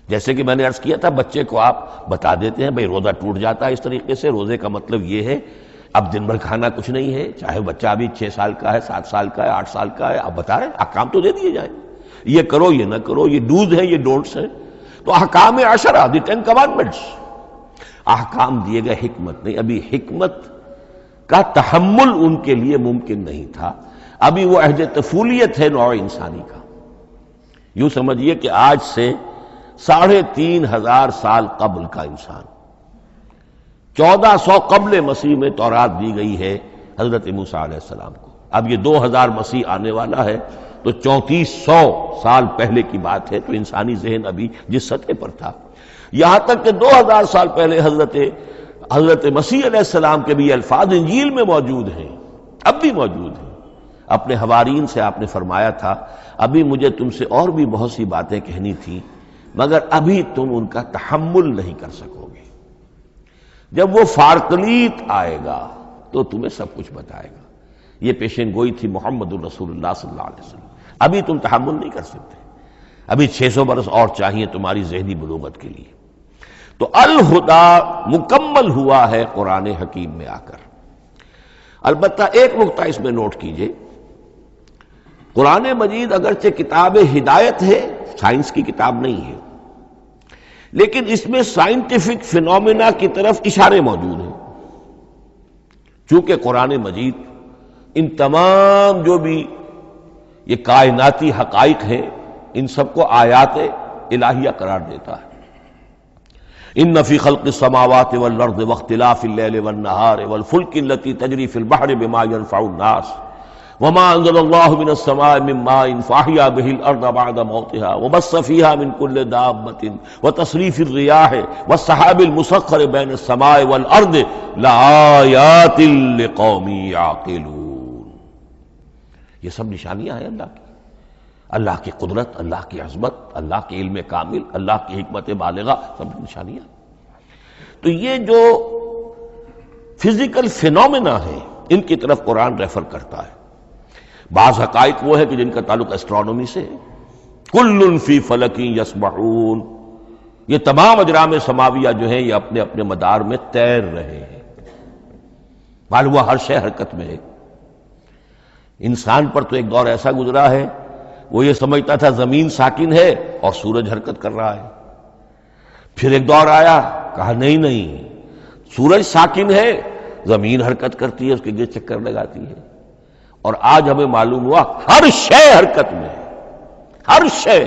جیسے کہ میں نے عرض کیا تھا، بچے کو آپ بتا دیتے ہیں بھئی روزہ ٹوٹ جاتا ہے اس طریقے سے، روزے کا مطلب یہ ہے اب دن بھر کھانا کچھ نہیں ہے، چاہے بچہ ابھی 6 سال کا ہے، 7 سال کا ہے، 8 سال کا ہے، آپ بتا رہے ہیں احکام تو دے دیے جائیں، یہ کرو یہ نہ کرو، یہ ڈوز ہیں یہ ڈونٹس ہیں، تو احکام عشرہ، دی 10 کمانڈمنٹس، احکام دیے گئے، حکمت نہیں۔ ابھی حکمت کا تحمل ان کے لیے ممکن نہیں تھا، ابھی وہ عہد طفولیت ہے نوع انسانی کا۔ یوں سمجھیے کہ آج سے 3500 سال قبل کا انسان، 1400 قبل مسیح میں تورات دی گئی ہے حضرت موسیٰ علیہ السلام کو، اب یہ 2000 مسیح آنے والا ہے تو 3400 سال پہلے کی بات ہے، تو انسانی ذہن ابھی جس سطح پر تھا، یہاں تک کہ 2000 سال پہلے حضرت مسیح علیہ السلام کے بھی الفاظ انجیل میں موجود ہیں، اب بھی موجود ہیں۔ اپنے حوارین سے آپ نے فرمایا تھا ابھی مجھے تم سے اور بھی بہت سی باتیں کہنی تھی، مگر ابھی تم ان کا تحمل نہیں کر سکو گے، جب وہ فارقلیت آئے گا تو تمہیں سب کچھ بتائے گا۔ یہ پیشن گوئی تھی محمد الرسول اللہ صلی اللہ علیہ وسلم۔ ابھی تم تحمل نہیں کر سکتے، ابھی 600 برس اور چاہیے تمہاری ذہنی بلوغت کے لیے۔ تو الہدیٰ مکمل ہوا ہے قرآن حکیم میں آ کر۔ البتہ ایک نقطہ اس میں نوٹ کیجئے، قرآن مجید اگرچہ کتاب ہدایت ہے، سائنس کی کتاب نہیں ہے، لیکن اس میں سائنٹیفک فینومینا کی طرف اشارے موجود ہیں، چونکہ قرآن مجید ان تمام جو بھی یہ کائناتی حقائق ہیں ان سب کو آیات الہیہ قرار دیتا ہے۔ ان فی خلق السماوات والارض واختلاف اللیل والنہار والفلک التی تجری فی البحر بما ينفع الناس وما انزل اللہ من السماء من ماء فاحیا به الارض بعد موتها وبث فیها من کل دابۃ وتصریف الرياح والسحاب المسخر بین السماء والارض لآیات لقوم یعقلون۔ یہ سب نشانیاں ہیں اللہ کی قدرت، اللہ کی عظمت، اللہ کے علم کامل، اللہ کی حکمت بالغہ، سب نشانیاں۔ تو یہ جو فزیکل فینومینا ہے ان کی طرف قرآن ریفر کرتا ہے۔ بعض حقائق وہ ہے کہ جن کا تعلق اسٹرانومی سے ہے، کل فی فلک یسبحون، یہ تمام اجرام سماویہ جو ہیں یہ اپنے اپنے مدار میں تیر رہے ہیں، معلوم ہوا ہر شے حرکت میں ہے۔ انسان پر تو ایک دور ایسا گزرا ہے وہ یہ سمجھتا تھا زمین ساکن ہے اور سورج حرکت کر رہا ہے، پھر ایک دور آیا کہا نہیں نہیں، سورج ساکن ہے، زمین حرکت کرتی ہے، اس کے گرد چکر لگاتی ہے، اور آج ہمیں معلوم ہوا ہر شے حرکت میں ہے، ہر شے۔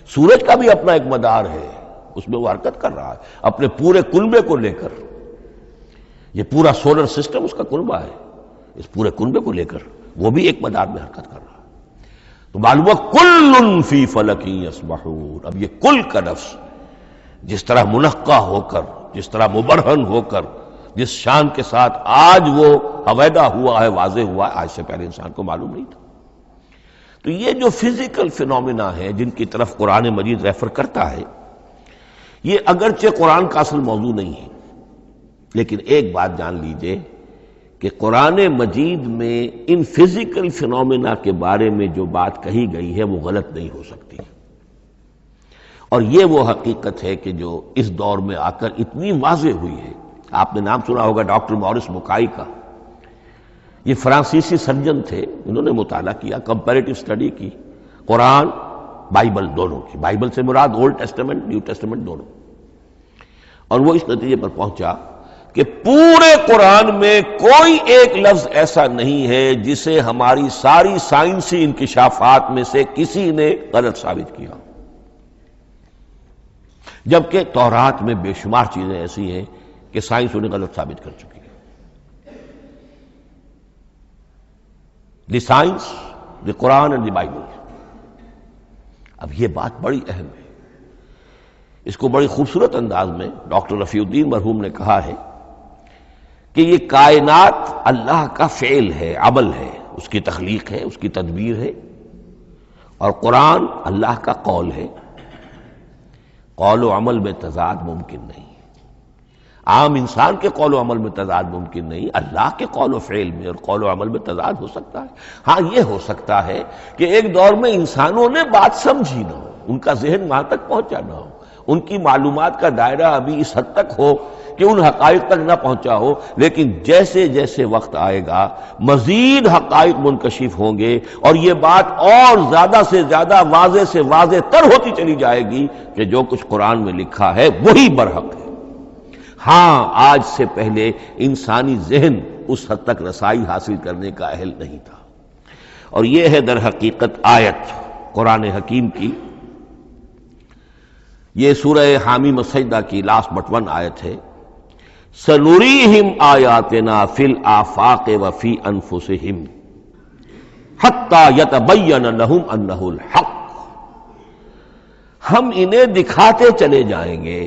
سورج کا بھی اپنا ایک مدار ہے، اس میں وہ حرکت کر رہا ہے اپنے پورے کنبے کو لے کر، یہ پورا سولر سسٹم اس کا کنبہ ہے، اس پورے کنبے کو لے کر وہ بھی ایک مدار میں حرکت کر رہا ہے۔ تو معلوم ہوا کل فی فلک یسبحون۔ اب یہ کل کا لفظ جس طرح منقع ہو کر، جس طرح مبرہن ہو کر، جس شان کے ساتھ آج وہ عویدہ ہوا ہے، واضح ہوا ہے، آج سے پہلے انسان کو معلوم نہیں تھا۔ تو یہ جو فزیکل فینومینا ہے جن کی طرف قرآن مجید ریفر کرتا ہے، یہ اگرچہ قرآن کا اصل موضوع نہیں ہے، لیکن ایک بات جان لیجئے کہ قرآن مجید میں ان فزیکل فینومینا کے بارے میں جو بات کہی گئی ہے وہ غلط نہیں ہو سکتی، اور یہ وہ حقیقت ہے کہ جو اس دور میں آ کر اتنی واضح ہوئی ہے۔ آپ نے نام سنا ہوگا ڈاکٹر مورس بکائی کا، یہ فرانسیسی سرجن تھے، انہوں نے مطالعہ کیا، کمپیریٹو اسٹڈی کی قرآن بائبل دونوں کی، بائبل سے مراد اولڈ ٹیسٹمنٹ نیو ٹیسٹمنٹ دونوں، اور وہ اس نتیجے پر پہنچا کہ پورے قرآن میں کوئی ایک لفظ ایسا نہیں ہے جسے ہماری ساری سائنسی انکشافات میں سے کسی نے غلط ثابت کیا، جبکہ تورات میں بے شمار چیزیں ایسی ہیں کہ سائنس انہیں غلط ثابت کر چکی ہے۔ The science, the Quran and the Bible. اب یہ بات بڑی اہم ہے اس کو بڑی خوبصورت انداز میں ڈاکٹر رفیع الدین مرحوم نے کہا ہے کہ یہ کائنات اللہ کا فعل ہے، عمل ہے، اس کی تخلیق ہے، اس کی تدبیر ہے، اور قرآن اللہ کا قول ہے۔ قول و عمل میں تضاد ممکن نہیں، عام انسان کے قول و عمل میں تضاد ممکن نہیں، اللہ کے قول و فعل میں اور قول و عمل میں تضاد ہو سکتا ہے۔ ہاں یہ ہو سکتا ہے کہ ایک دور میں انسانوں نے بات سمجھی نہ ہو، ان کا ذہن وہاں تک پہنچا نہ ہو، ان کی معلومات کا دائرہ ابھی اس حد تک ہو کہ ان حقائق تک نہ پہنچا ہو، لیکن جیسے جیسے وقت آئے گا مزید حقائق منکشف ہوں گے اور یہ بات اور زیادہ سے زیادہ واضح سے واضح تر ہوتی چلی جائے گی کہ جو کچھ قرآن میں لکھا ہے وہی برحق ہے۔ ہاں آج سے پہلے انسانی ذہن اس حد تک رسائی حاصل کرنے کا اہل نہیں تھا، اور یہ ہے در حقیقت آیت قرآن حکیم کی۔ یہ سورہ حامیم السجدہ کی لاسٹ بٹ ون آیت ہے، سنریہم آیاتنا فی الآفاق وفی انفسہم حتی یتبین لہم انہ الحق۔ ہم انہیں دکھاتے چلے جائیں گے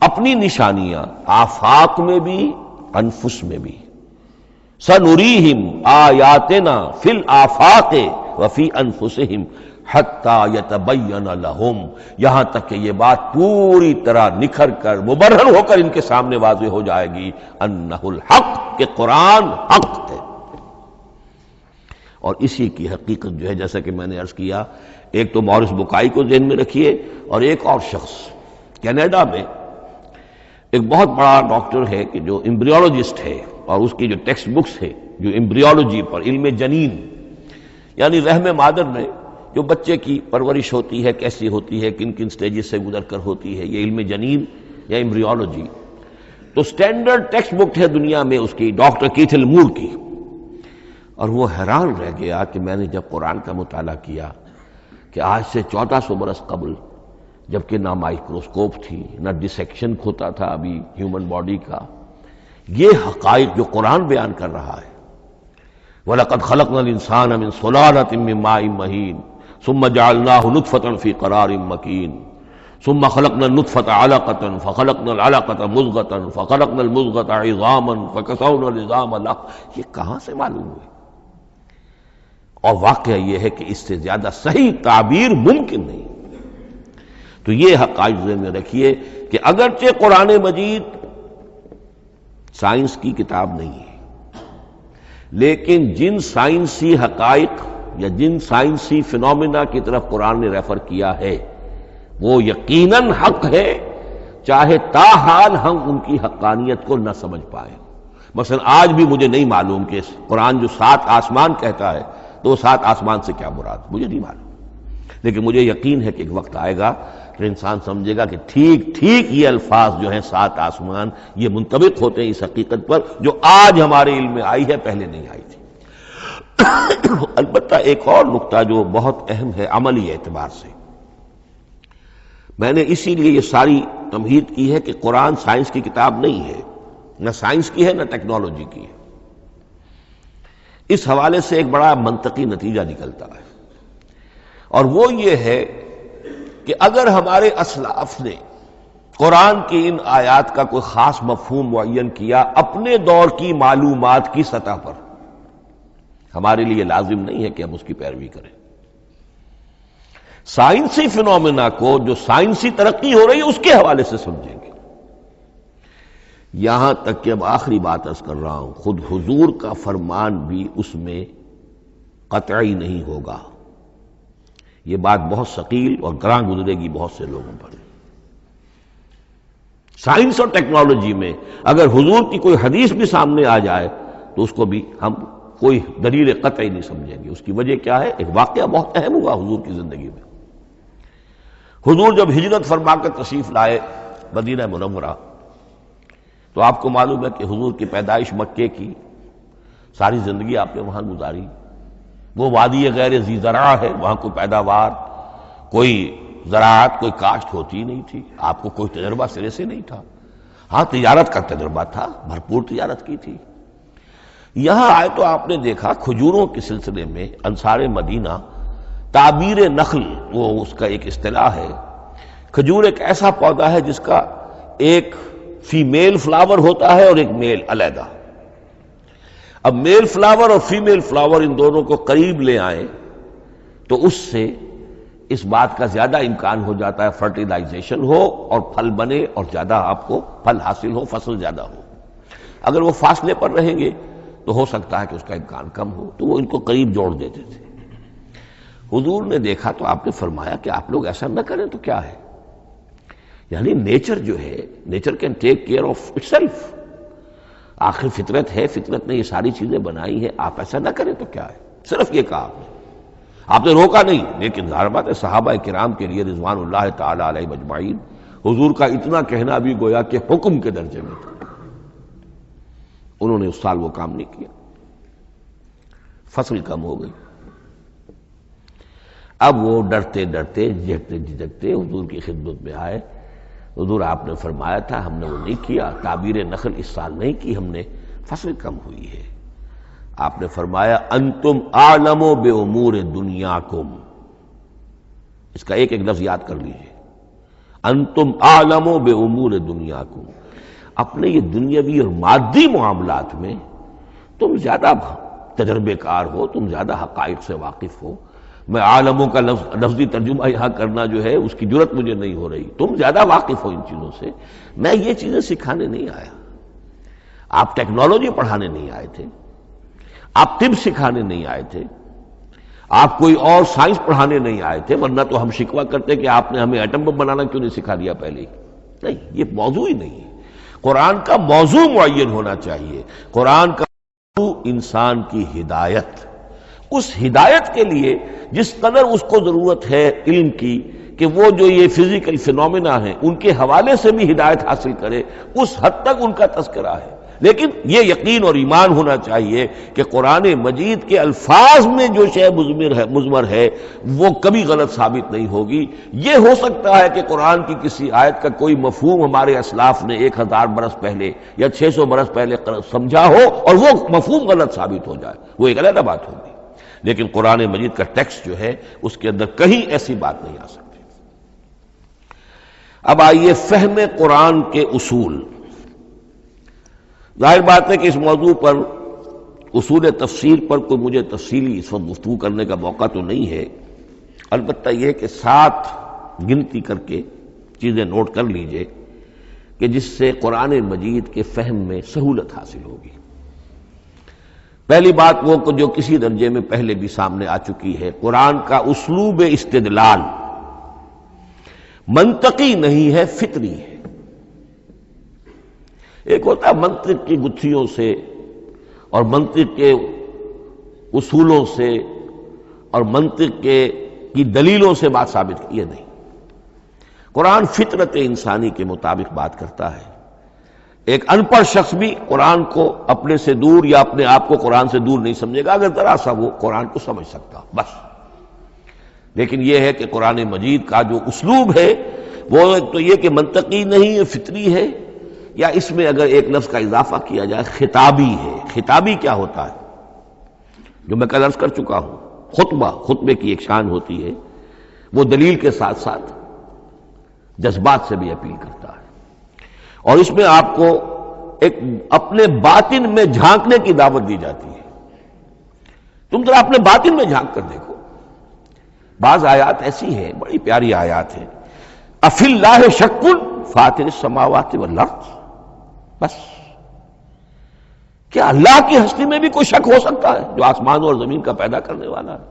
اپنی نشانیاں، آفاق میں بھی انفس میں بھی۔ سنریہم آیاتنا فی الآفاق وفی انفسہم حتی یتبین لہم، یہاں تک کہ یہ بات پوری طرح نکھر کر مبرہن ہو کر ان کے سامنے واضح ہو جائے گی انہ الحق، کہ قرآن حق ہے۔ اور اسی کی حقیقت جو ہے، جیسا کہ میں نے عرض کیا، ایک تو مورس بکائی کو ذہن میں رکھیے، اور ایک اور شخص کینیڈا میں ایک بہت بڑا ڈاکٹر ہے کہ جو ایمبریولوجسٹ ہے، اور اس کی جو ٹیکسٹ بکس ہے جو ایمبریولوجی پر، علم جنین یعنی رحم مادر میں جو بچے کی پرورش ہوتی ہے کیسی ہوتی ہے، کن کن سٹیجز سے گزر کر ہوتی ہے، یہ علم جنین یا ایمبریولوجی، تو سٹینڈرڈ ٹیکسٹ بک ہے دنیا میں اس کی، ڈاکٹر کیتھل مور کی۔ اور وہ حیران رہ گیا کہ میں نے جب قرآن کا مطالعہ کیا کہ آج سے 1400 برس قبل، جبکہ نہ مائکروسکوپ تھی، نہ ڈسیکشن ہوتا تھا ابھی ہیومن باڈی کا، یہ حقائق جو قرآن بیان کر رہا ہے، وَلَقَدْ خَلَقْنَا الْإِنسَانَ مِنْ صُلَالَةٍ مِّن مَّاءٍ مَّهِينٍ ثُمَّ جَعَلْنَاهُ نُطْفَةً فِي قَرَارٍ مَّكِينٍ ثُمَّ خَلَقْنَا النُّطْفَةَ عَلَقَةً فَخَلَقْنَا الْعَلَقَةَ مُضْغَةً فَخَلَقْنَا الْمُضْغَةَ عِظَامًا فَكَسَوْنَا الْعِظَامَ لَحْمًا۔ یہ کہاں سے معلوم ہوئے؟ اور واقعہ یہ ہے کہ اس سے زیادہ صحیح تعبیر ممکن نہیں۔ تو یہ حقائق ذہن میں رکھیے کہ اگرچہ قرآن مجید سائنس کی کتاب نہیں ہے، لیکن جن سائنسی حقائق یا جن سائنسی فینومینا کی طرف قرآن نے ریفر کیا ہے وہ یقیناً حق ہے، چاہے تاحال ہم ان کی حقانیت کو نہ سمجھ پائیں۔ مثلا آج بھی مجھے نہیں معلوم کہ قرآن جو 7 آسمان کہتا ہے تو 7 آسمان سے کیا مراد، مجھے نہیں معلوم، لیکن مجھے یقین ہے کہ ایک وقت آئے گا کہ انسان سمجھے گا کہ ٹھیک ٹھیک یہ الفاظ جو ہیں 7 آسمان، یہ منطبق ہوتے ہیں اس حقیقت پر جو آج ہمارے علم میں آئی ہے، پہلے نہیں آئی تھی۔ البتہ ایک اور نقطہ جو بہت اہم ہے عملی اعتبار سے، میں نے اسی لیے یہ ساری تمہید کی ہے کہ قرآن سائنس کی کتاب نہیں ہے، نہ سائنس کی ہے نہ ٹیکنالوجی کی ہے۔ اس حوالے سے ایک بڑا منطقی نتیجہ نکلتا ہے، اور وہ یہ ہے کہ اگر ہمارے اسلاف نے قرآن کی ان آیات کا کوئی خاص مفہوم معین کیا اپنے دور کی معلومات کی سطح پر، ہمارے لیے لازم نہیں ہے کہ ہم اس کی پیروی کریں۔ سائنسی فینومینا کو جو سائنسی ترقی ہو رہی ہے اس کے حوالے سے سمجھیں گے۔ یہاں تک کہ اب آخری بات عرض کر رہا ہوں، خود حضور کا فرمان بھی اس میں قطعی نہیں ہوگا۔ یہ بات بہت ثقیل اور گراں گزرے گی بہت سے لوگوں پر۔ سائنس اور ٹیکنالوجی میں اگر حضور کی کوئی حدیث بھی سامنے آ جائے تو اس کو بھی ہم کوئی دلیل قطعی نہیں سمجھیں گے۔ اس کی وجہ کیا ہے؟ ایک واقعہ بہت اہم ہوا حضور کی زندگی میں۔ حضور جب ہجرت فرما کر تشریف لائے مدینہ منورہ، تو آپ کو معلوم ہے کہ حضور کی پیدائش مکے کی، ساری زندگی آپ نے وہاں گزاری۔ وہ وادی غیر ذی زرع ہے، وہاں کوئی پیداوار، کوئی زراعت، کوئی کاشت ہوتی نہیں تھی، آپ کو کوئی تجربہ سرے سے نہیں تھا۔ ہاں تجارت کا تجربہ تھا، بھرپور تجارت کی تھی۔ یہاں آئے تو آپ نے دیکھا کھجوروں کے سلسلے میں انصار مدینہ تعبیر نخل، وہ اس کا ایک اصطلاح ہے کھجور ایک ایسا پودا ہے جس کا ایک فیمیل فلاور ہوتا ہے اور ایک میل علیحدہ. اب میل فلاور اور فیمیل فلاور ان دونوں کو قریب لے آئیں تو اس سے اس بات کا زیادہ امکان ہو جاتا ہے فرٹیلائزیشن ہو اور پھل بنے اور زیادہ آپ کو پھل حاصل ہو، فصل زیادہ ہو. اگر وہ فاصلے پر رہیں گے تو ہو سکتا ہے کہ اس کا امکان کم ہو، تو وہ ان کو قریب جوڑ دیتے تھے. حضور نے دیکھا تو آپ نے فرمایا کہ آپ لوگ ایسا نہ کریں تو کیا ہے، یعنی نیچر جو ہے، nature can take care of it self. آخر فطرت ہے، فطرت نے یہ ساری چیزیں بنائی ہیں، آپ ایسا نہ کریں تو کیا ہے. صرف یہ کہا آپ نے روکا نہیں. لیکن ظاہر بات ہے صحابہ کرام کے لیے رضوان اللہ تعالی علیہ مجمعین حضور کا اتنا کہنا بھی گویا کہ حکم کے درجے میں تھا. انہوں نے اس سال وہ کام نہیں کیا، فصل کم ہو گئی. اب وہ ڈرتے ڈرتے جھجکتے جھجکتے حضور کی خدمت میں آئے. حضور آپ نے فرمایا تھا ہم نے وہ نہیں کیا، تعبیر نخل اس سال نہیں کی ہم نے، فصل کم ہوئی ہے. آپ نے فرمایا انتم اعلم بامور دنیاکم. اس کا ایک ایک لفظ یاد کر لیجئے، انتم اعلم بامور دنیاکم. اپنے یہ دنیاوی اور مادی معاملات میں تم زیادہ تجربے کار ہو، تم زیادہ حقائق سے واقف ہو. میں عالموں کا لفظی ترجمہ یہاں کرنا جو ہے اس کی جرت مجھے نہیں ہو رہی. تم زیادہ واقف ہو ان چیزوں سے. میں یہ چیزیں سکھانے نہیں آیا. آپ ٹیکنالوجی پڑھانے نہیں آئے تھے، آپ طب سکھانے نہیں آئے تھے، آپ کوئی اور سائنس پڑھانے نہیں آئے تھے، ورنہ تو ہم شکوہ کرتے کہ آپ نے ہمیں ایٹم بم بنانا کیوں نہیں سکھا دیا پہلے. نہیں، یہ موضوع ہی نہیں ہے. قرآن کا موضوع معین ہونا چاہیے. قرآن کا موضوع انسان کی ہدایت، اس ہدایت کے لیے جس قدر اس کو ضرورت ہے علم کی کہ وہ جو یہ فزیکل فینومینا ہیں ان کے حوالے سے بھی ہدایت حاصل کرے، اس حد تک ان کا تذکرہ ہے. لیکن یہ یقین اور ایمان ہونا چاہیے کہ قرآن مجید کے الفاظ میں جو شے مضمر ہے وہ کبھی غلط ثابت نہیں ہوگی. یہ ہو سکتا ہے کہ قرآن کی کسی آیت کا کوئی مفہوم ہمارے اسلاف نے 1000 برس پہلے یا 600 برس پہلے سمجھا ہو اور وہ مفہوم غلط ثابت ہو جائے، وہ ایک علیحدہ بات ہوگی. لیکن قرآن مجید کا ٹیکسٹ جو ہے اس کے اندر کہیں ایسی بات نہیں آ سکتی. اب آئیے فہم قرآن کے اصول. ظاہر بات ہے کہ اس موضوع پر اصول تفسیر پر کوئی مجھے تفصیلی اس وقت گفتگو کرنے کا موقع تو نہیں ہے. البتہ یہ کہ 7 گنتی کر کے چیزیں نوٹ کر لیجئے کہ جس سے قرآن مجید کے فہم میں سہولت حاصل ہوگی. پہلی بات وہ جو کسی درجے میں پہلے بھی سامنے آ چکی ہے، قرآن کا اسلوب استدلال منطقی نہیں ہے، فطری ہے. ایک ہوتا ہے منطق کی گتھیوں سے اور منطق کے اصولوں سے اور منطق کی دلیلوں سے بات ثابت کی، یہ نہیں. قرآن فطرت انسانی کے مطابق بات کرتا ہے. ایک ان پڑھ شخص بھی قرآن کو اپنے سے دور یا اپنے آپ کو قرآن سے دور نہیں سمجھے گا اگر ذرا سا وہ قرآن کو سمجھ سکتا بس. لیکن یہ ہے کہ قرآن مجید کا جو اسلوب ہے وہ ایک تو یہ کہ منطقی نہیں ہے، فطری ہے، یا اس میں اگر ایک لفظ کا اضافہ کیا جائے خطابی ہے. خطابی کیا ہوتا ہے؟ جو میں کل عرض کر چکا ہوں، خطبے کی ایک شان ہوتی ہے، وہ دلیل کے ساتھ ساتھ جذبات سے بھی اپیل کرتا ہے. اور اس میں آپ کو ایک اپنے باطن میں جھانکنے کی دعوت دی جاتی ہے. تم ذرا اپنے باطن میں جھانک کر دیکھو. بعض آیات ایسی ہیں، بڑی پیاری آیات ہیں، افی اللہ شک فاطر السماوات والارض. بس کیا اللہ کی ہستی میں بھی کوئی شک ہو سکتا ہے جو آسمان اور زمین کا پیدا کرنے والا ہے؟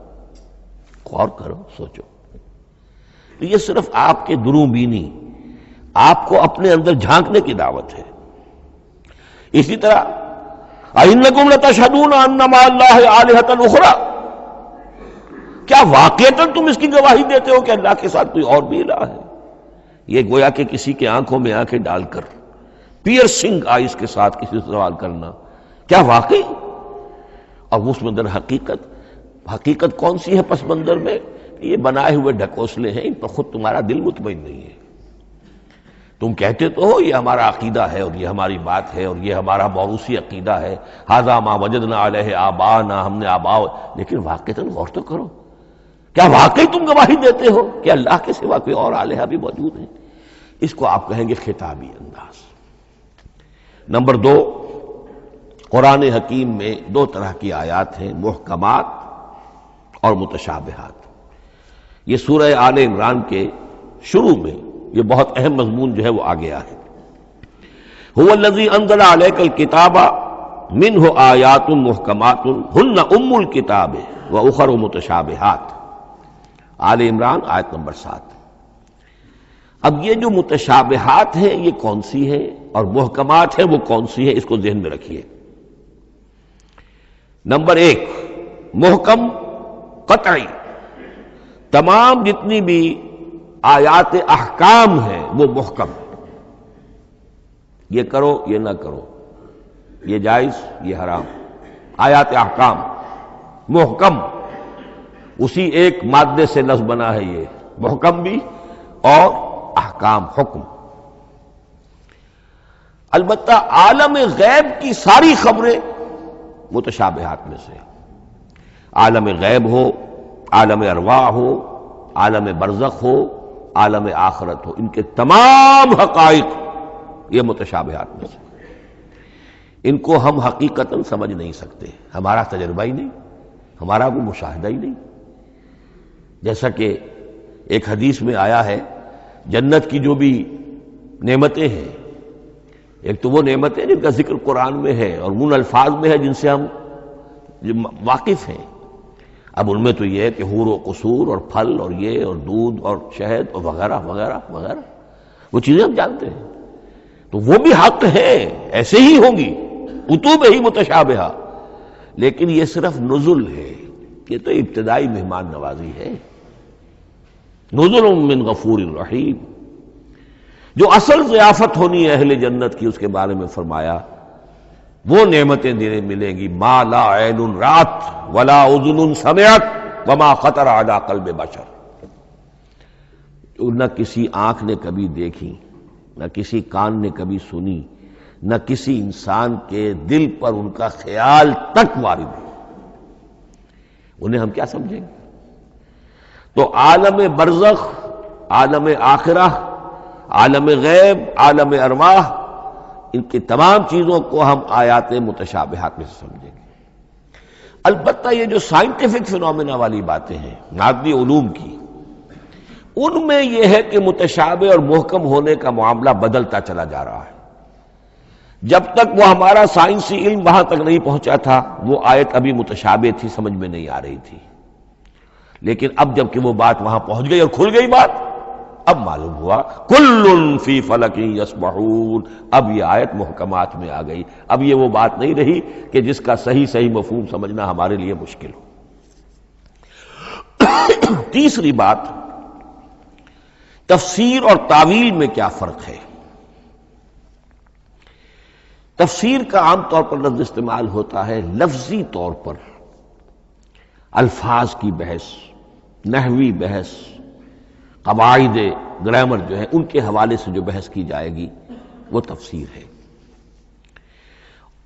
غور کرو، سوچو. یہ صرف آپ کے دروں بینی، آپ کو اپنے اندر جھانکنے کی دعوت ہے. اسی طرح اَإِنَّكُمْ لَتَشْهَدُونَ أَنَّ مَعَ اللَّهِ آلِهَةً أُخْرَىٰ. کیا واقعتاً تم اس کی گواہی دیتے ہو کہ اللہ کے ساتھ کوئی اور بھی الہ ہے؟ یہ گویا کہ کسی کے آنکھوں میں آنکھیں ڈال کر پیئرسنگ آئیز کے ساتھ کسی سے سوال کرنا، کیا واقعی؟ اور اس میں در حقیقت کون سی ہے پس منظر میں؟ یہ بنائے ہوئے ڈھکوسلے ہیں، ان پر خود تمہارا دل مطمئن نہیں ہے. تم کہتے تو ہو یہ ہمارا عقیدہ ہے اور یہ ہماری بات ہے اور یہ ہمارا موروثی عقیدہ ہے، ھذا ما وجدنا علیہ آباءنا، ہم نے آباء، لیکن واقعتاً غور تو کرو کیا واقعی تم گواہی دیتے ہو کہ اللہ کے سوا کوئی اور الہ بھی موجود ہے؟ اس کو آپ کہیں گے خطابی انداز۔ نمبر 2، قرآن حکیم میں 2 طرح کی آیات ہیں، محکمات اور متشابہات۔ یہ سورہ آل عمران کے شروع میں یہ بہت اہم مضمون جو ہے وہ آ گیا ہے۔ هو الذی انزل علیک الکتاب منہ آیات محکمات ہن ام الکتاب واخر متشابہات، آل عمران آیت نمبر 7۔ اب یہ جو متشابہات ہیں یہ کون سی ہیں اور محکمات ہیں وہ کون سی ہیں، اس کو ذہن میں رکھیے۔ نمبر 1، محکم قطعی، تمام جتنی بھی آیات احکام ہیں وہ محکم ہیں، یہ کرو یہ نہ کرو، یہ جائز یہ حرام، آیات احکام محکم، اسی ایک مادے سے لفظ بنا ہے یہ محکم بھی اور احکام حکم۔ البتہ عالم غیب کی ساری خبریں متشابہات میں سے، عالم غیب ہو، عالم ارواح ہو، عالم برزخ ہو، عالم آخرت ہو، ان کے تمام حقائق یہ متشابہات میں سے، ان کو ہم حقیقتاً سمجھ نہیں سکتے، ہمارا تجربہ ہی نہیں، ہمارا کوئی مشاہدہ ہی نہیں۔ جیسا کہ ایک حدیث میں آیا ہے، جنت کی جو بھی نعمتیں ہیں، ایک تو وہ نعمتیں جن کا ذکر قرآن میں ہے اور ان الفاظ میں ہے جن سے ہم واقف ہیں۔ اب ان میں تو یہ ہے کہ حور و قصور اور پھل اور یہ اور دودھ اور شہد اور وغیرہ وغیرہ وغیرہ، وہ چیزیں ہم جانتے ہیں، تو وہ بھی حق ہیں، ایسے ہی ہوں گی، کتب ہی متشابہہ، لیکن یہ صرف نزل ہے، یہ تو ابتدائی مہمان نوازی ہے، نزل من غفور رحیم۔ جو اصل ضیافت ہونی ہے اہل جنت کی، اس کے بارے میں فرمایا وہ نعمتیں دینے ملیں گی، ما لا عین رات ولا اذن سمعت وما خطر علی قلب بشر، نہ کسی آنکھ نے کبھی دیکھی، نہ کسی کان نے کبھی سنی، نہ کسی انسان کے دل پر ان کا خیال تک وارد ہو، انہیں ہم کیا سمجھیں گے؟ تو عالم برزخ، عالم آخرہ، عالم غیب، عالم ارواح، ان کی تمام چیزوں کو ہم آیات متشابہات میں سے سمجھیں گے۔ البتہ یہ جو سائنٹیفک فینومینا والی باتیں ہیں مادی علوم کی، ان میں یہ ہے کہ متشابہ اور محکم ہونے کا معاملہ بدلتا چلا جا رہا ہے۔ جب تک وہ ہمارا سائنسی علم وہاں تک نہیں پہنچا تھا، وہ آیت ابھی متشابہ تھی، سمجھ میں نہیں آ رہی تھی، لیکن اب جب کہ وہ بات وہاں پہنچ گئی اور کھل گئی بات، اب معلوم ہوا کل فی فلک یسبحون، اب یہ آیت محکمات میں آ گئی، اب یہ وہ بات نہیں رہی کہ جس کا صحیح مفہوم سمجھنا ہمارے لیے مشکل ہو۔ تیسری بات، تفسیر اور تعویل میں کیا فرق ہے؟ تفسیر کا عام طور پر لفظ استعمال ہوتا ہے لفظی طور پر، الفاظ کی بحث، نحوی بحث، قواعد گرامر جو ہے ان کے حوالے سے جو بحث کی جائے گی وہ تفسیر ہے،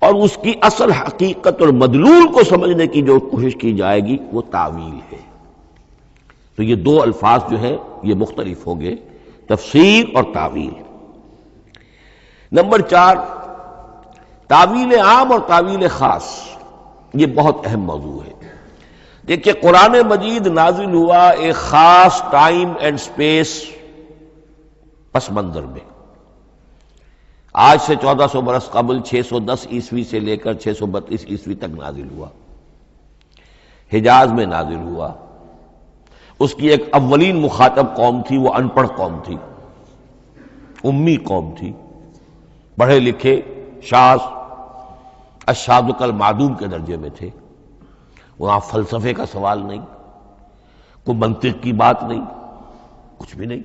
اور اس کی اصل حقیقت اور مدلول کو سمجھنے کی جو کوشش کی جائے گی وہ تعویل ہے۔ تو یہ 2 الفاظ جو ہیں یہ مختلف ہوں گے، تفسیر اور تعویل۔ نمبر 4، تعویل عام اور تعویل خاص، یہ بہت اہم موضوع ہے۔ دیکھیے قرآن مجید نازل ہوا ایک خاص ٹائم اینڈ سپیس پس منظر میں، آج سے 1400 برس قبل 610 عیسوی سے لے کر 632 عیسوی تک نازل ہوا، حجاز میں نازل ہوا۔ اس کی ایک اولین مخاطب قوم تھی، وہ ان پڑھ قوم تھی، امی قوم تھی، پڑھے لکھے شاذ الشاذ کالمعدوم کے درجے میں تھے، وہاں فلسفے کا سوال نہیں، کوئی منطق کی بات نہیں، کچھ بھی نہیں،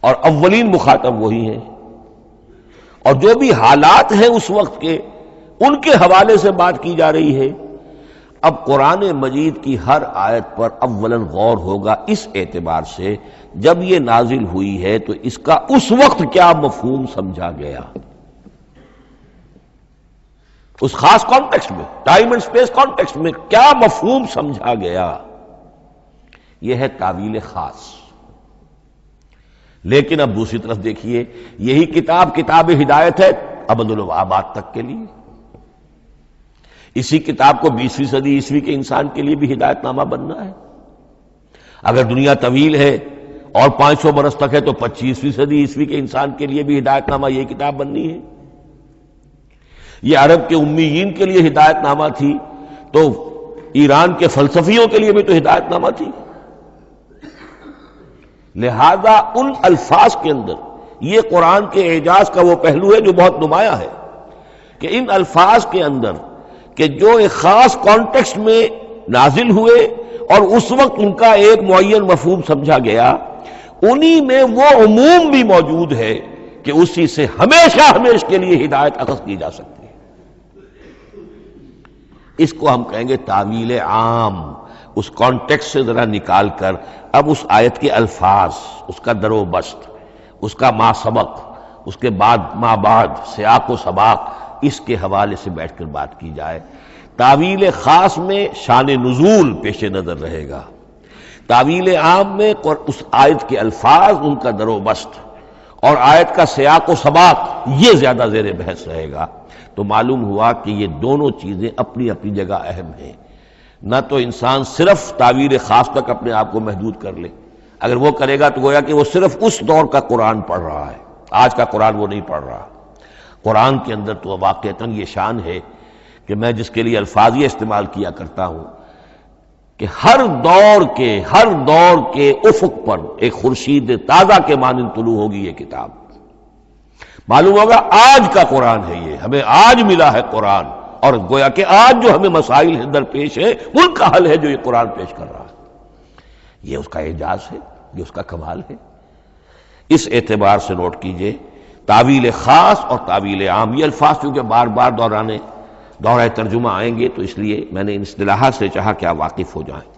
اور اولین مخاطب وہی ہیں، اور جو بھی حالات ہیں اس وقت کے ان کے حوالے سے بات کی جا رہی ہے۔ اب قرآن مجید کی ہر آیت پر اولاً غور ہوگا اس اعتبار سے، جب یہ نازل ہوئی ہے تو اس کا اس وقت کیا مفہوم سمجھا گیا، اس خاص کانٹیکسٹ میں، ٹائم اینڈ سپیس کانٹیکسٹ میں کیا مفہوم سمجھا گیا۔ یہ ہے تعویل خاص۔ لیکن اب دوسری طرف دیکھیے، یہی کتاب ہدایت ہے ابد الآباد تک کے لیے۔ اسی کتاب کو 20ویں صدی عیسوی کے انسان کے لیے بھی ہدایت نامہ بننا ہے۔ اگر دنیا طویل ہے اور 500 برس تک ہے تو 25ویں صدی عیسوی کے انسان کے لیے بھی ہدایت نامہ یہ کتاب بننی ہے۔ یہ عرب کے امیین کے لیے ہدایت نامہ تھی تو ایران کے فلسفیوں کے لیے بھی تو ہدایت نامہ تھی۔ لہذا ان الفاظ کے اندر یہ قرآن کے اعجاز کا وہ پہلو ہے جو بہت نمایاں ہے کہ ان الفاظ کے اندر کہ جو ایک خاص کانٹیکسٹ میں نازل ہوئے اور اس وقت ان کا ایک معین مفہوم سمجھا گیا، انہی میں وہ عموم بھی موجود ہے کہ اسی سے ہمیشہ کے لیے ہدایت اخذ کی جا سکتی ہے۔ اس کو ہم کہیں گے تعویل عام، اس کانٹیکسٹ سے ذرا نکال کر اب اس آیت کے الفاظ، اس کا در و بست، اس کا ما سبق، اس کے بعد ما بعد، سیاق و سباق، اس کے حوالے سے بیٹھ کر بات کی جائے۔ تعویل خاص میں شان نزول پیش نظر رہے گا، تعویل عام میں اس آیت کے الفاظ، ان کا در و بست اور آیت کا سیاق و سباق یہ زیادہ زیر بحث رہے گا۔ تو معلوم ہوا کہ یہ دونوں چیزیں اپنی اپنی جگہ اہم ہیں۔ نہ تو انسان صرف تعویل خاص تک اپنے آپ کو محدود کر لے، اگر وہ کرے گا تو گویا کہ وہ صرف اس دور کا قرآن پڑھ رہا ہے، آج کا قرآن وہ نہیں پڑھ رہا۔ قرآن کے اندر تو واقعتاً یہ شان ہے کہ میں جس کے لیے الفاظ یہ استعمال کیا کرتا ہوں کہ ہر دور کے افق پر ایک خورشید تازہ کے مانند طلوع ہوگی یہ کتاب۔ معلوم ہوگا آج کا قرآن ہے، یہ ہمیں آج ملا ہے قرآن، اور گویا کہ آج جو ہمیں مسائل درپیش ہے ان کا حل ہے جو یہ قرآن پیش کر رہا ہے۔ یہ اس کا اعجاز ہے، یہ اس کا کمال ہے۔ اس اعتبار سے نوٹ کیجئے تعویل خاص اور تعویل عام، یہ الفاظ کیونکہ بار بار دورہ ترجمہ آئیں گے تو اس لیے میں نے ان اصطلاحات سے چاہا کہ آپ واقف ہو جائیں۔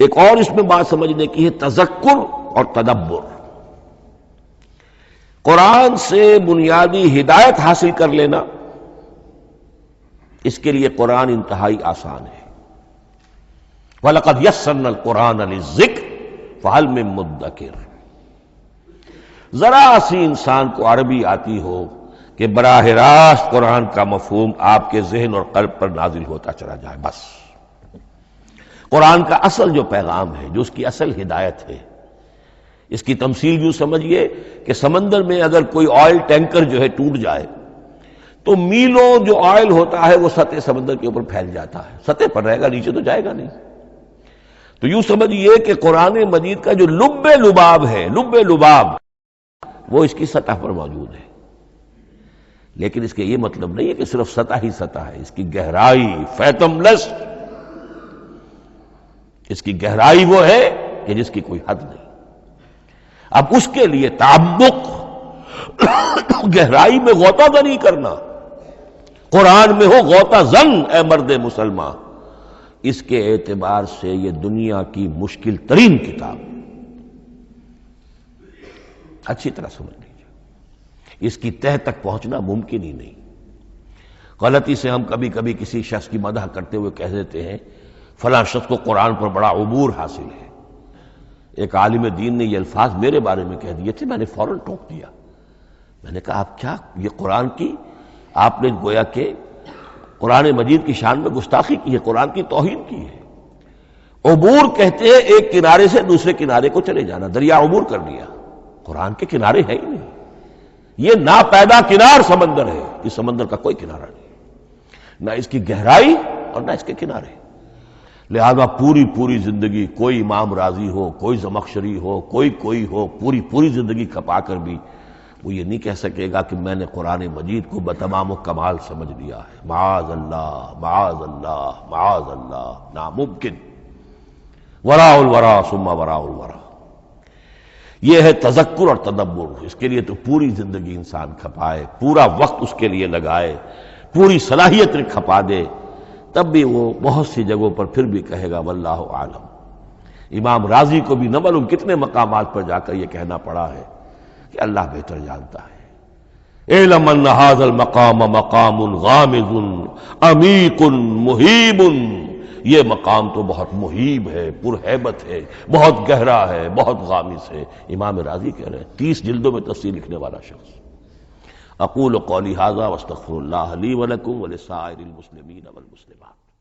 ایک اور اس میں بات سمجھنے کی ہے تذکر اور تدبر۔ قرآن سے بنیادی ہدایت حاصل کر لینا، اس کے لیے قرآن انتہائی آسان ہے۔ وَلَقَدْ يَسَّرْنَا الْقُرْآنَ لِلذِّكْرِ فَهَلْ مِن مُدَّكِرٍ۔ ذرا سی انسان کو عربی آتی ہو کہ براہ راست قرآن کا مفہوم آپ کے ذہن اور قلب پر نازل ہوتا چلا جائے، بس قرآن کا اصل جو پیغام ہے، جو اس کی اصل ہدایت ہے، اس کی تمثیل یوں سمجھیے کہ سمندر میں اگر کوئی آئل ٹینکر جو ہے ٹوٹ جائے تو میلوں جو آئل ہوتا ہے وہ سطح سمندر کے اوپر پھیل جاتا ہے، سطح پر رہے گا، نیچے تو جائے گا نہیں۔ تو یوں سمجھیے کہ قرآن مجید کا جو لب لباب ہے، لب لباب وہ اس کی سطح پر موجود ہے، لیکن اس کے یہ مطلب نہیں ہے کہ صرف سطح ہی سطح ہے، اس کی گہرائی فیتم لس، اس کی گہرائی وہ ہے کہ جس کی کوئی حد نہیں۔ اب اس کے لیے تعمق، گہرائی میں غوطہ زنی کرنا، قرآن میں ہو غوطہ زن اے مرد مسلمان، اس کے اعتبار سے یہ دنیا کی مشکل ترین کتاب، اچھی طرح سمجھ لیجیے، اس کی تہ تک پہنچنا ممکن ہی نہیں۔ غلطی سے ہم کبھی کبھی کسی شخص کی مدح کرتے ہوئے کہہ دیتے ہیں فلاں شخص کو قرآن پر بڑا عبور حاصل ہے۔ ایک عالم دین نے یہ الفاظ میرے بارے میں کہہ دیے تھے، میں نے فوراً ٹوک دیا، میں نے کہا آپ کیا، یہ قرآن کی آپ نے گویا کہ قرآن مجید کی شان میں گستاخی کی ہے، قرآن کی توہین کی ہے۔ عبور کہتے ہیں ایک کنارے سے دوسرے کنارے کو چلے جانا، دریا عبور کر لیا، قرآن کے کنارے ہے ہی نہیں، یہ ناپیدا کنار سمندر ہے، اس سمندر کا کوئی کنارہ نہیں، نہ اس کی گہرائی اور نہ اس کے کنارے۔ لہذا پوری زندگی کوئی امام راضی ہو، کوئی زمخشری ہو، کوئی ہو، پوری زندگی کھپا کر بھی وہ یہ نہیں کہہ سکے گا کہ میں نے قرآن مجید کو بتمام و کمال سمجھ لیا ہے۔ معاذ اللہ معاذ اللہ معاذ اللہ، ناممکن۔ وراء الورا ثم وراء الورا، یہ ہے تذکر اور تدبر۔ اس کے لیے تو پوری زندگی انسان کھپائے، پورا وقت اس کے لیے لگائے، پوری صلاحیت کھپا دے، تب بھی وہ بہت سی جگہوں پر پھر بھی کہے گا واللہ عالم۔ امام رازی کو بھی نہ معلوم کتنے مقامات پر جا کر یہ کہنا پڑا ہے کہ اللہ بہتر جانتا ہے۔ اعلم ان ھذا المقام مقام غامض عمیق محیب یہ مقام تو بہت مہیب ہے، پرہیبت ہے، بہت گہرا ہے، بہت غامض ہے۔ امام راضی کہہ رہے ہیں، 30 جلدوں میں تفسیر لکھنے والا شخص۔ اقول قولی ھذا واستغفر اللہ لی ولکم ولسائر المسلمین والمسلمات۔